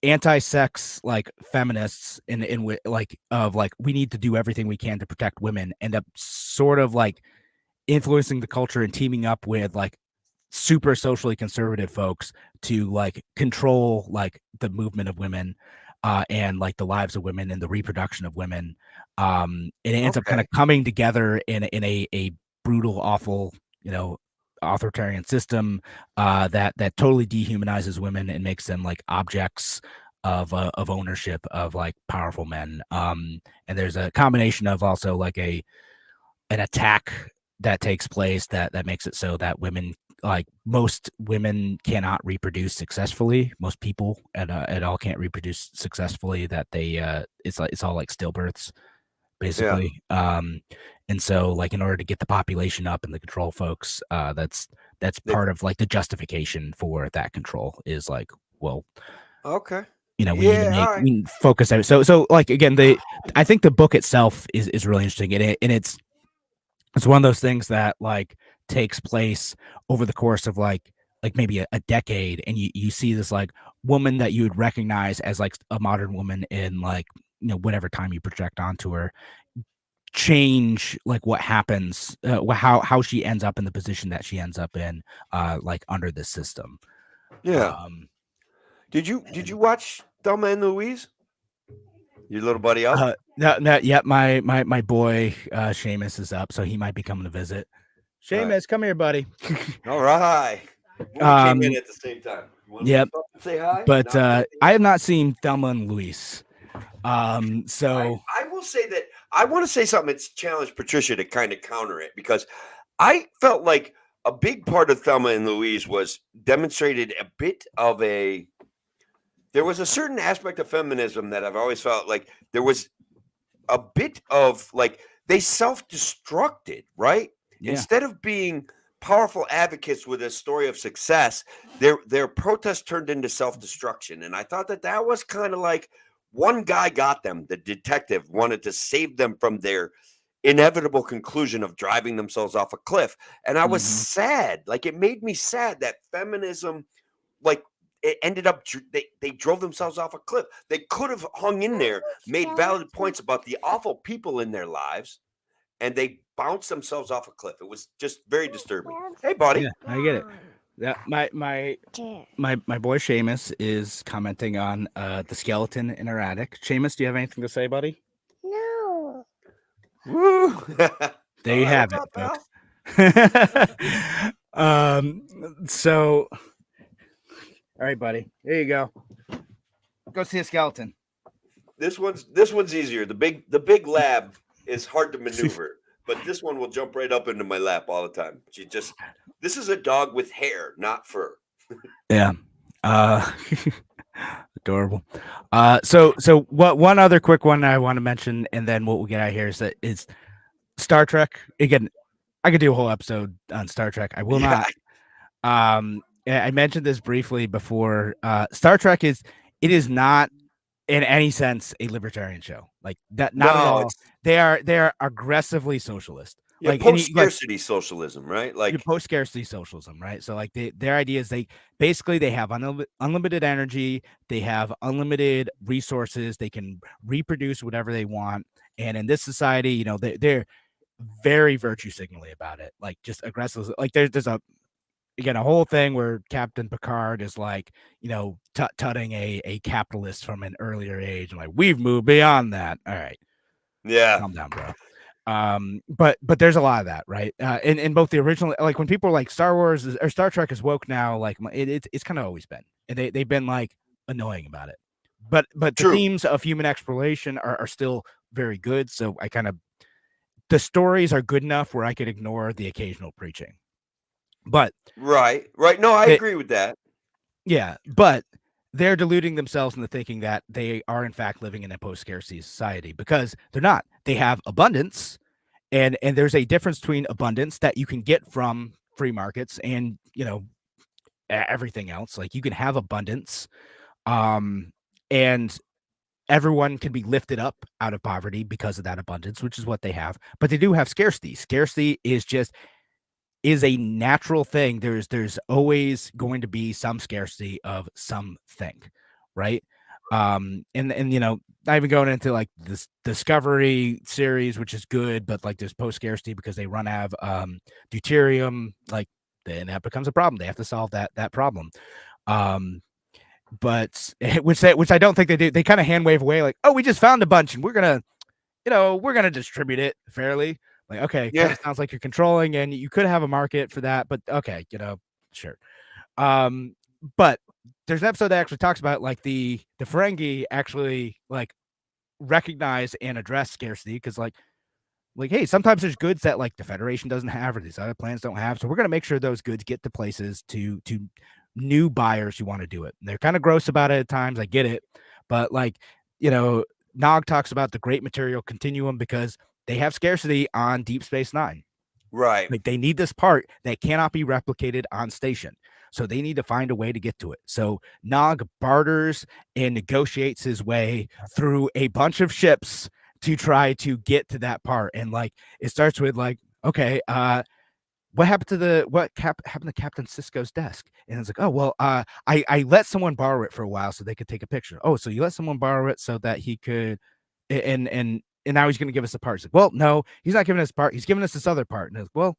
anti-sex like feminists in like of like we need to do everything we can to protect women end up sort of like influencing the culture and teaming up with like super socially conservative folks to like control like the movement of women and like the lives of women and the reproduction of women. And it ends up kind of coming together in a brutal, awful, you know, authoritarian system that totally dehumanizes women and makes them like objects of ownership of like powerful men. And there's a combination of also like an attack that takes place that makes it so that women, like most women, cannot reproduce successfully. Most people at all can't reproduce successfully. That they it's all like stillbirths basically. And so like in order to get the population up and the control folks, that's part of like the justification for that control is like, well, you know, we need to focus out. So like again, I think the book itself is really interesting, and it's one of those things that like takes place over the course of like maybe a decade, and you see this like woman that you would recognize as like a modern woman in like, you know, whatever time you project onto her, change like what happens, how she ends up in the position that she ends up in, like under this system. Yeah. Um, Did you watch Thelma and Louise? Your little buddy up? yeah, my boy Seamus is up, so he might be coming to visit. Seamus, Right. come here, buddy. All right. We came in Um, at the same time. You want Yep. to say hi? But Not say I have not seen Thelma and Louise. So I will say that I want to say something that's challenged Patricia to kind of counter it, because I felt like a big part of Thelma and Louise was demonstrated a bit of there was a certain aspect of feminism that I've always felt like there was a bit of like they self-destructed, right? yeah. Instead of being powerful advocates with a story of success, their protest turned into self-destruction. And I thought that was kind of like one guy got them. The detective wanted to save them from their inevitable conclusion of driving themselves off a cliff. And I was Mhm. sad. Like, it made me sad that feminism, like, it ended up they drove themselves off a cliff. They could have hung in there, made valid points about the awful people in their lives, and they bounced themselves off a cliff. It was just very disturbing. Hey, buddy. Yeah, I get it. Yeah, my boy Seamus is commenting on the skeleton in our attic. Seamus, do you have anything to say, buddy? No. Woo! There you All right, have what's it, up, folks. So, all right, buddy. There you go. Go see a skeleton. This one's easier. The big lab is hard to maneuver, but this one will jump right up into my lap all the time. This is a dog with hair, not fur. Yeah. Adorable. So what one other quick one I want to mention, and then what we'll get out here is Star Trek. Again, I could do a whole episode on Star Trek. I will not. I mentioned this briefly before. Star Trek is not in any sense a libertarian show. Like that, not at all. They are aggressively socialist. Yeah, Like post-scarcity socialism, right? Like post-scarcity socialism, right? So like their idea is they have unlimited energy, they have unlimited resources, they can reproduce whatever they want, and in this society, you know, they're very virtue signally about it, like just aggressive. Like there's a whole thing where Captain Picard is like, you know, tutting a capitalist from an earlier age, and like we've moved beyond that. All right, yeah, calm down, bro. But there's a lot of that, right? In both the original, like when people are like Star Wars or Star Trek is woke now, like it's kind of always been, and they've been like annoying about it. But the themes of human exploration are still very good. So the stories are good enough where I could ignore the occasional preaching. But right. No, I agree with that. Yeah, but they're deluding themselves into thinking that they are in fact living in a post-scarcity society, because they're not. They have abundance, and there's a difference between abundance that you can get from free markets and, you know, everything else. Like you can have abundance, and everyone can be lifted up out of poverty because of that abundance, which is what they have. But they do have scarcity. Scarcity is a natural thing. There's always going to be some scarcity of something, right? And you know, not even going into like this Discovery series, which is good, but like there's post scarcity because they run out of deuterium, like then that becomes a problem. They have to solve that problem. But which I don't think they do. They kind of hand wave away, like, oh, we just found a bunch and we're gonna distribute it fairly. Like, okay, Yeah. kind of sounds like you're controlling, and you could have a market for that, but okay, you know, sure. But there's an episode that actually talks about like the Ferengi actually like recognize and address scarcity, because like hey, sometimes there's goods that like the Federation doesn't have or these other planets don't have, so we're gonna make sure those goods get to places to new buyers who want to do it. And they're kind of gross about it at times. I get it, but like, you know, Nog talks about the great material continuum because they have scarcity on Deep Space Nine. Right. Like they need this part that cannot be replicated on station. So they need to find a way to get to it. So Nog barters and negotiates his way through a bunch of ships to try to get to that part. And like it starts with like, okay, what happened to happened to Captain Sisko's desk? And it's like, oh, well, I let someone borrow it for a while so they could take a picture. Oh, so you let someone borrow it so that he could, and now he's going to give us a part. It's like, well, no, he's not giving us a part. He's giving us this other part. And it's like, well,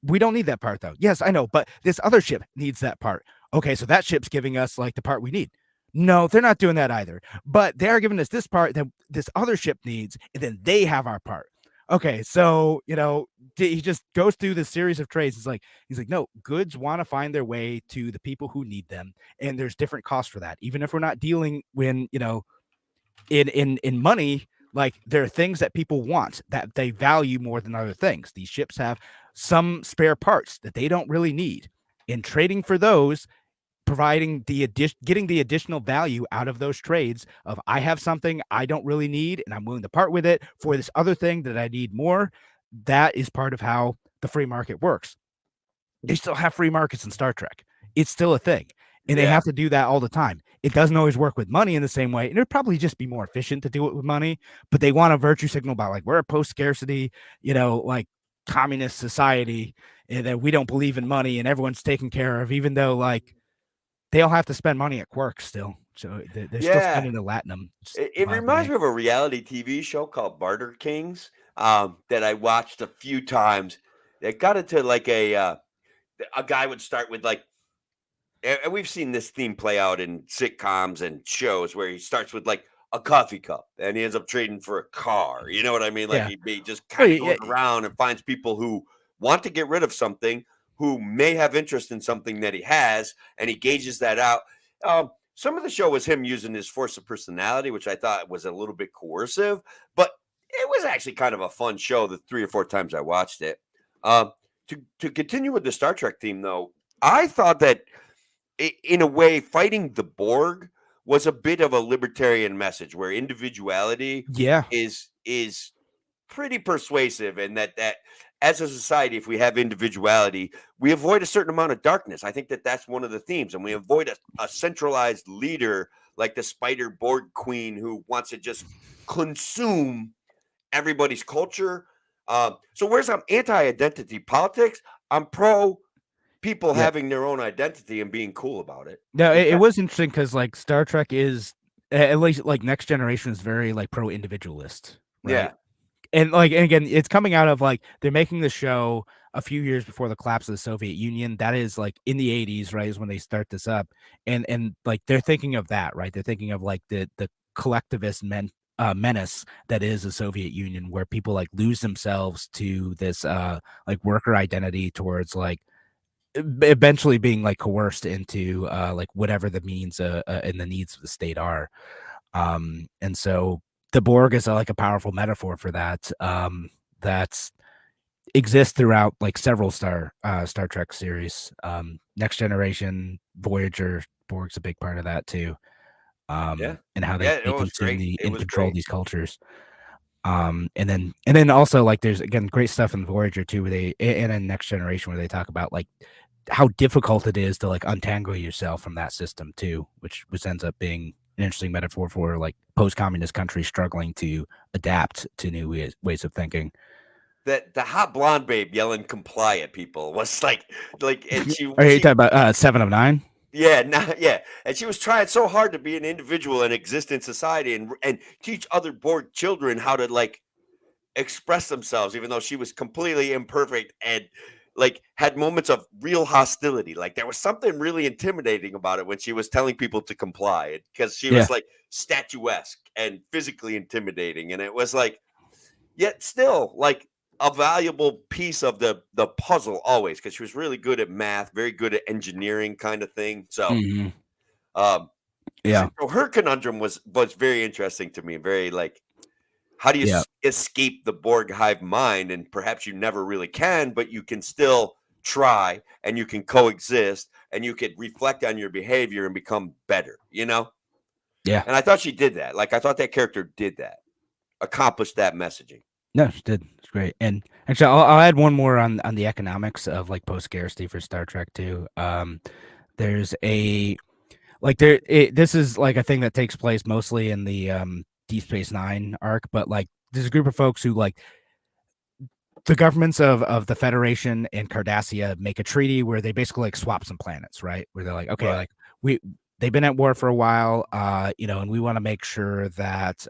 We don't need that part though. Yes, I know, but this other ship needs that part. Okay, so that ship's giving us like the part we need. No, they're not doing that either. But they are giving us this part that this other ship needs, and then they have our part. Okay, so he just goes through this series of trades. He's like, no, goods want to find their way to the people who need them, and there's different costs for that. Even if we're not dealing when in money, like there are things that people want that they value more than other things. These ships have some spare parts that they don't really need. In trading for those, providing getting the additional value out of those trades of I have something I don't really need and I'm willing to part with it for this other thing that I need more. That is part of how the free market works. They still have free markets in Star Trek. It's still a thing. And they have to do that all the time. It doesn't always work with money in the same way. And it'd probably just be more efficient to do it with money, but they want a virtue signal about like we're a post-scarcity, like communist society, and that we don't believe in money and everyone's taken care of, even though like they all have to spend money at Quark still. So they're still spending the Latinum. It reminds me of a reality TV show called Barter Kings that I watched a few times. It got into like a guy would start with like, and we've seen this theme play out in sitcoms and shows where he starts with like a coffee cup and he ends up trading for a car. You know what I mean? Like he just kind of goes around and finds people who want to get rid of something, who may have interest in something that he has, and he gauges that out. Some of the show was him using his force of personality, which I thought was a little bit coercive, but it was actually kind of a fun show the 3 or 4 times I watched it. To continue with the Star Trek theme, though, I thought that in a way, fighting the Borg was a bit of a libertarian message where individuality is pretty persuasive, and that as a society, if we have individuality, we avoid a certain amount of darkness. I think that that's one of the themes, and we avoid a centralized leader like the Spider Borg Queen who wants to just consume everybody's culture. So whereas I'm anti-identity politics, I'm pro people having their own identity and being cool about it. No, it was interesting because like Star Trek is, at least like Next Generation, is very like pro individualist, right? Yeah. And like, and again, it's coming out of like they're making the show a few years before the collapse of the Soviet Union. That is like in the 80s, right, is when they start this up, and like they're thinking of that, right? They're thinking of like the collectivist menace that is the Soviet Union, where people like lose themselves to this like worker identity towards like eventually being like coerced into like whatever the means and the needs of the state are. And so the Borg is like a powerful metaphor for that. That's exists throughout like several Star Trek series. Next Generation, Voyager, Borg's a big part of that too. And how they consume and control these cultures. And then also like there's again great stuff in Voyager too, where they and in Next Generation where they talk about like how difficult it is to like untangle yourself from that system too, which ends up being an interesting metaphor for like post-communist countries struggling to adapt to new ways of thinking. That the hot blonde babe yelling "comply" at people was like, and she. Are you talking about 7 of 9? Yeah, and she was trying so hard to be an individual and exist in society and teach other Borg children how to like express themselves, even though she was completely imperfect and like had moments of real hostility. Like there was something really intimidating about it when she was telling people to comply, because she was like statuesque and physically intimidating, and it was like, yet still like a valuable piece of the puzzle always, because she was really good at math, very good at engineering kind of thing. So so her conundrum was very interesting to me. Very like, how do you escape the Borg hive mind? And perhaps you never really can, but you can still try, and you can coexist, and you could reflect on your behavior and become better, Yeah. And I thought she did that. Like, I thought that character did that, accomplished that messaging. No, she did. It's great. And actually, I'll add one more on the economics of like post-scarcity for Star Trek too. There's a like this is like a thing that takes place mostly in the Deep Space Nine arc, but like there's a group of folks who like the governments of the Federation and Cardassia make a treaty where they basically like swap some planets, right? Where they're like, okay, like they've been at war for a while, and we want to make sure that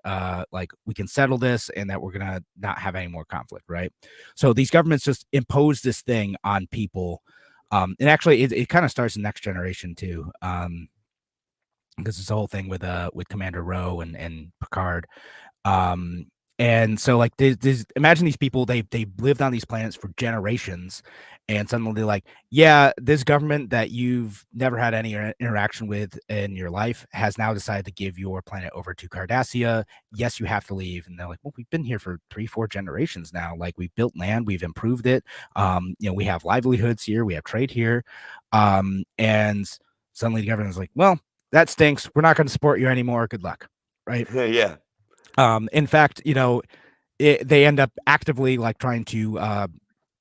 like we can settle this and that we're gonna not have any more conflict, right? So these governments just impose this thing on people, and actually it kind of starts in Next Generation too, because it's the whole thing with Commander Rowe and Picard. Um, and so like imagine these people, they've lived on these planets for generations, and suddenly they're like, yeah, this government that you've never had any interaction with in your life has now decided to give your planet over to Cardassia. Yes, you have to leave. And they're like, well, we've been here for 3-4 generations now. Like, we've built land, we've improved it. We have livelihoods here, we have trade here. And suddenly the government's like, well, that stinks. We're not going to support you anymore. Good luck. Right. Yeah. In fact, they end up actively like trying to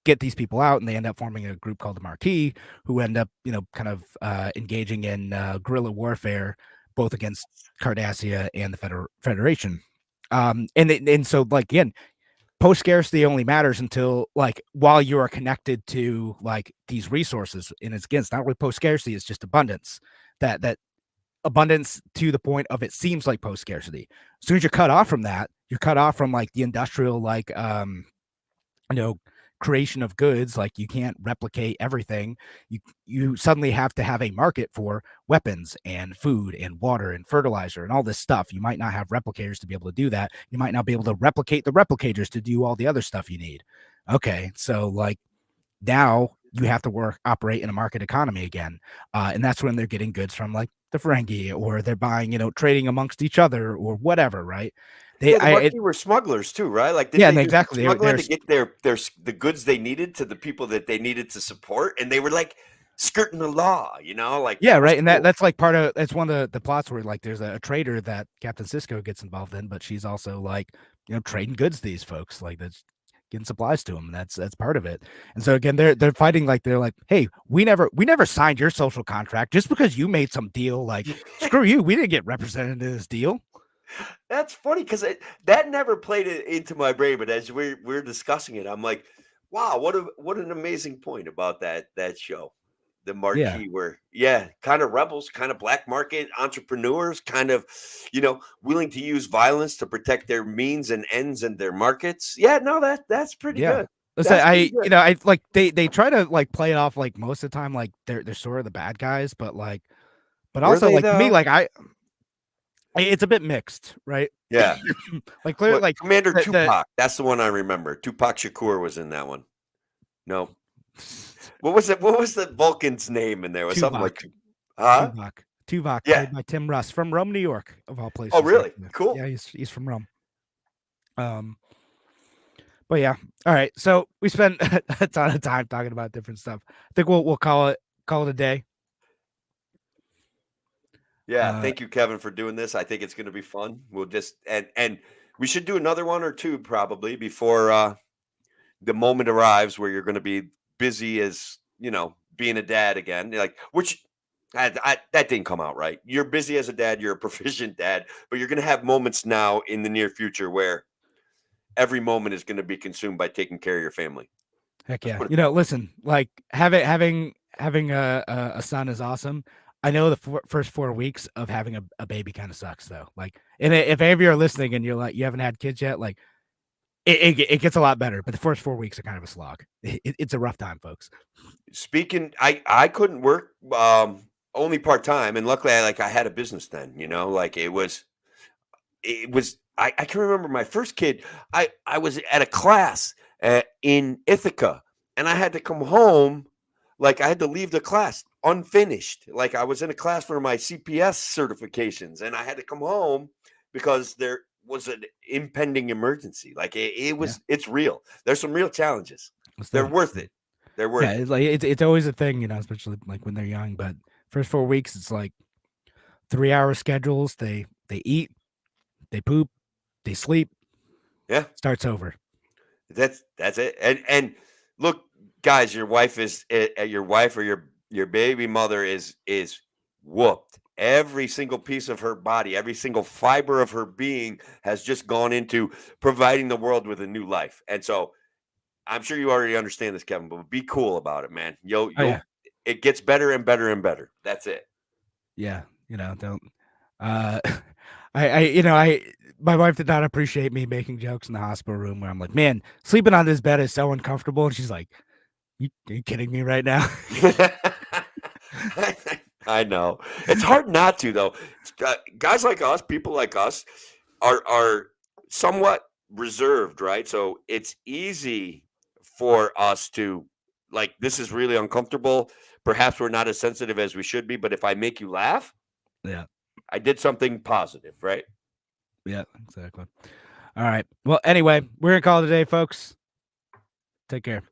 get these people out, and they end up forming a group called the Marquis, who end up, kind of engaging in guerrilla warfare, both against Cardassia and the Federation. And so like again, post scarcity only matters until like while you are connected to like these resources, and it's against not really post scarcity, it's just abundance. That abundance to the point of it seems like post scarcity. As soon as you're cut off from that, you're cut off from like the industrial creation of goods. Like, you can't replicate everything. You suddenly have to have a market for weapons and food and water and fertilizer and all this stuff. You might not have replicators to be able to do that. You might not be able to replicate the replicators to do all the other stuff you need. Okay, so like now you have to operate in a market economy again. And that's when they're getting goods from like the Ferengi, or they're buying, trading amongst each other or whatever, right? The Marquis were smugglers too, right? Like, yeah, they exactly. smuggling to get the goods they needed to the people that they needed to support, and they were like skirting the law, like, yeah, right. cool. And that's like that's one of the plots where like there's a trader that Captain Sisko gets involved in, but she's also like, trading goods to these folks, like that's getting supplies to them. That's part of it. And so again, they're fighting, like they're like, hey, we never signed your social contract just because you made some deal. Like, screw you, we didn't get represented in this deal. That's funny, because that never played it into my brain, but as we're discussing it, I'm like, wow, what an amazing point about that show. The Marquis were, kind of rebels, kind of black market entrepreneurs, kind of, willing to use violence to protect their means and ends and their markets. Yeah, no, that's pretty good. I like they try to like play it off like most of the time, like they're sort of the bad guys, but also like to me, like it's a bit mixed, right? Yeah. Like clearly, like Commander Tupac. That's the one I remember. Tupac Shakur was in that one. No. What was it? What was the Vulcan's name in there? Was something like Tuvok, played by Tim Russ from Rome, New York, of all places. Oh, really? Cool. Yeah, he's from Rome. But yeah, all right. So we spent a ton of time talking about different stuff. I think we'll call it a day. Yeah, thank you, Kevin, for doing this. I think it's going to be fun. We'll just and we should do another one or two probably before the moment arrives where you're going to be busy as being a dad again. Like, which that didn't come out right. You're busy as a dad. You're a proficient dad, but you're going to have moments now in the near future where every moment is going to be consumed by taking care of your family. Heck yeah! Listen, like having a son is awesome. I know the first 4 weeks of having a baby kind of sucks though. Like, and if any of you are listening and you're like, you haven't had kids yet, like it gets a lot better, but the first 4 weeks are kind of a slog. It's a rough time, folks. Speaking, I couldn't work only part time, and luckily I had a business then. Like it was. I can remember my first kid. I was at a class in Ithaca, and I had to come home. Like, I had to leave the class unfinished. Like, I was in a class for my CPS certifications, and I had to come home because there was an impending emergency. Like, it's real. There's some real challenges. They're worth it. They're worth it. It's like it's always a thing, especially like when they're young. But first 4 weeks, it's like 3-hour schedules. They eat, they poop, they sleep. Yeah, starts over. That's it. And look, guys, your wife or your baby mother is whooped. Every single piece of her body, every single fiber of her being has just gone into providing the world with a new life. And so I'm sure you already understand this, Kevin, but be cool about it, man. It gets better and better and better. That's it. Yeah. Don't. My wife did not appreciate me making jokes in the hospital room where I'm like, man, sleeping on this bed is so uncomfortable, and she's like, are you kidding me right now? I know. It's hard not to, though. Guys like us, people like us, are somewhat reserved, right? So it's easy for us to, like, this is really uncomfortable. Perhaps we're not as sensitive as we should be, but if I make you laugh, Yeah. I did something positive, right? Yeah, exactly. All right. Well, anyway, we're going to call it a day, folks. Take care.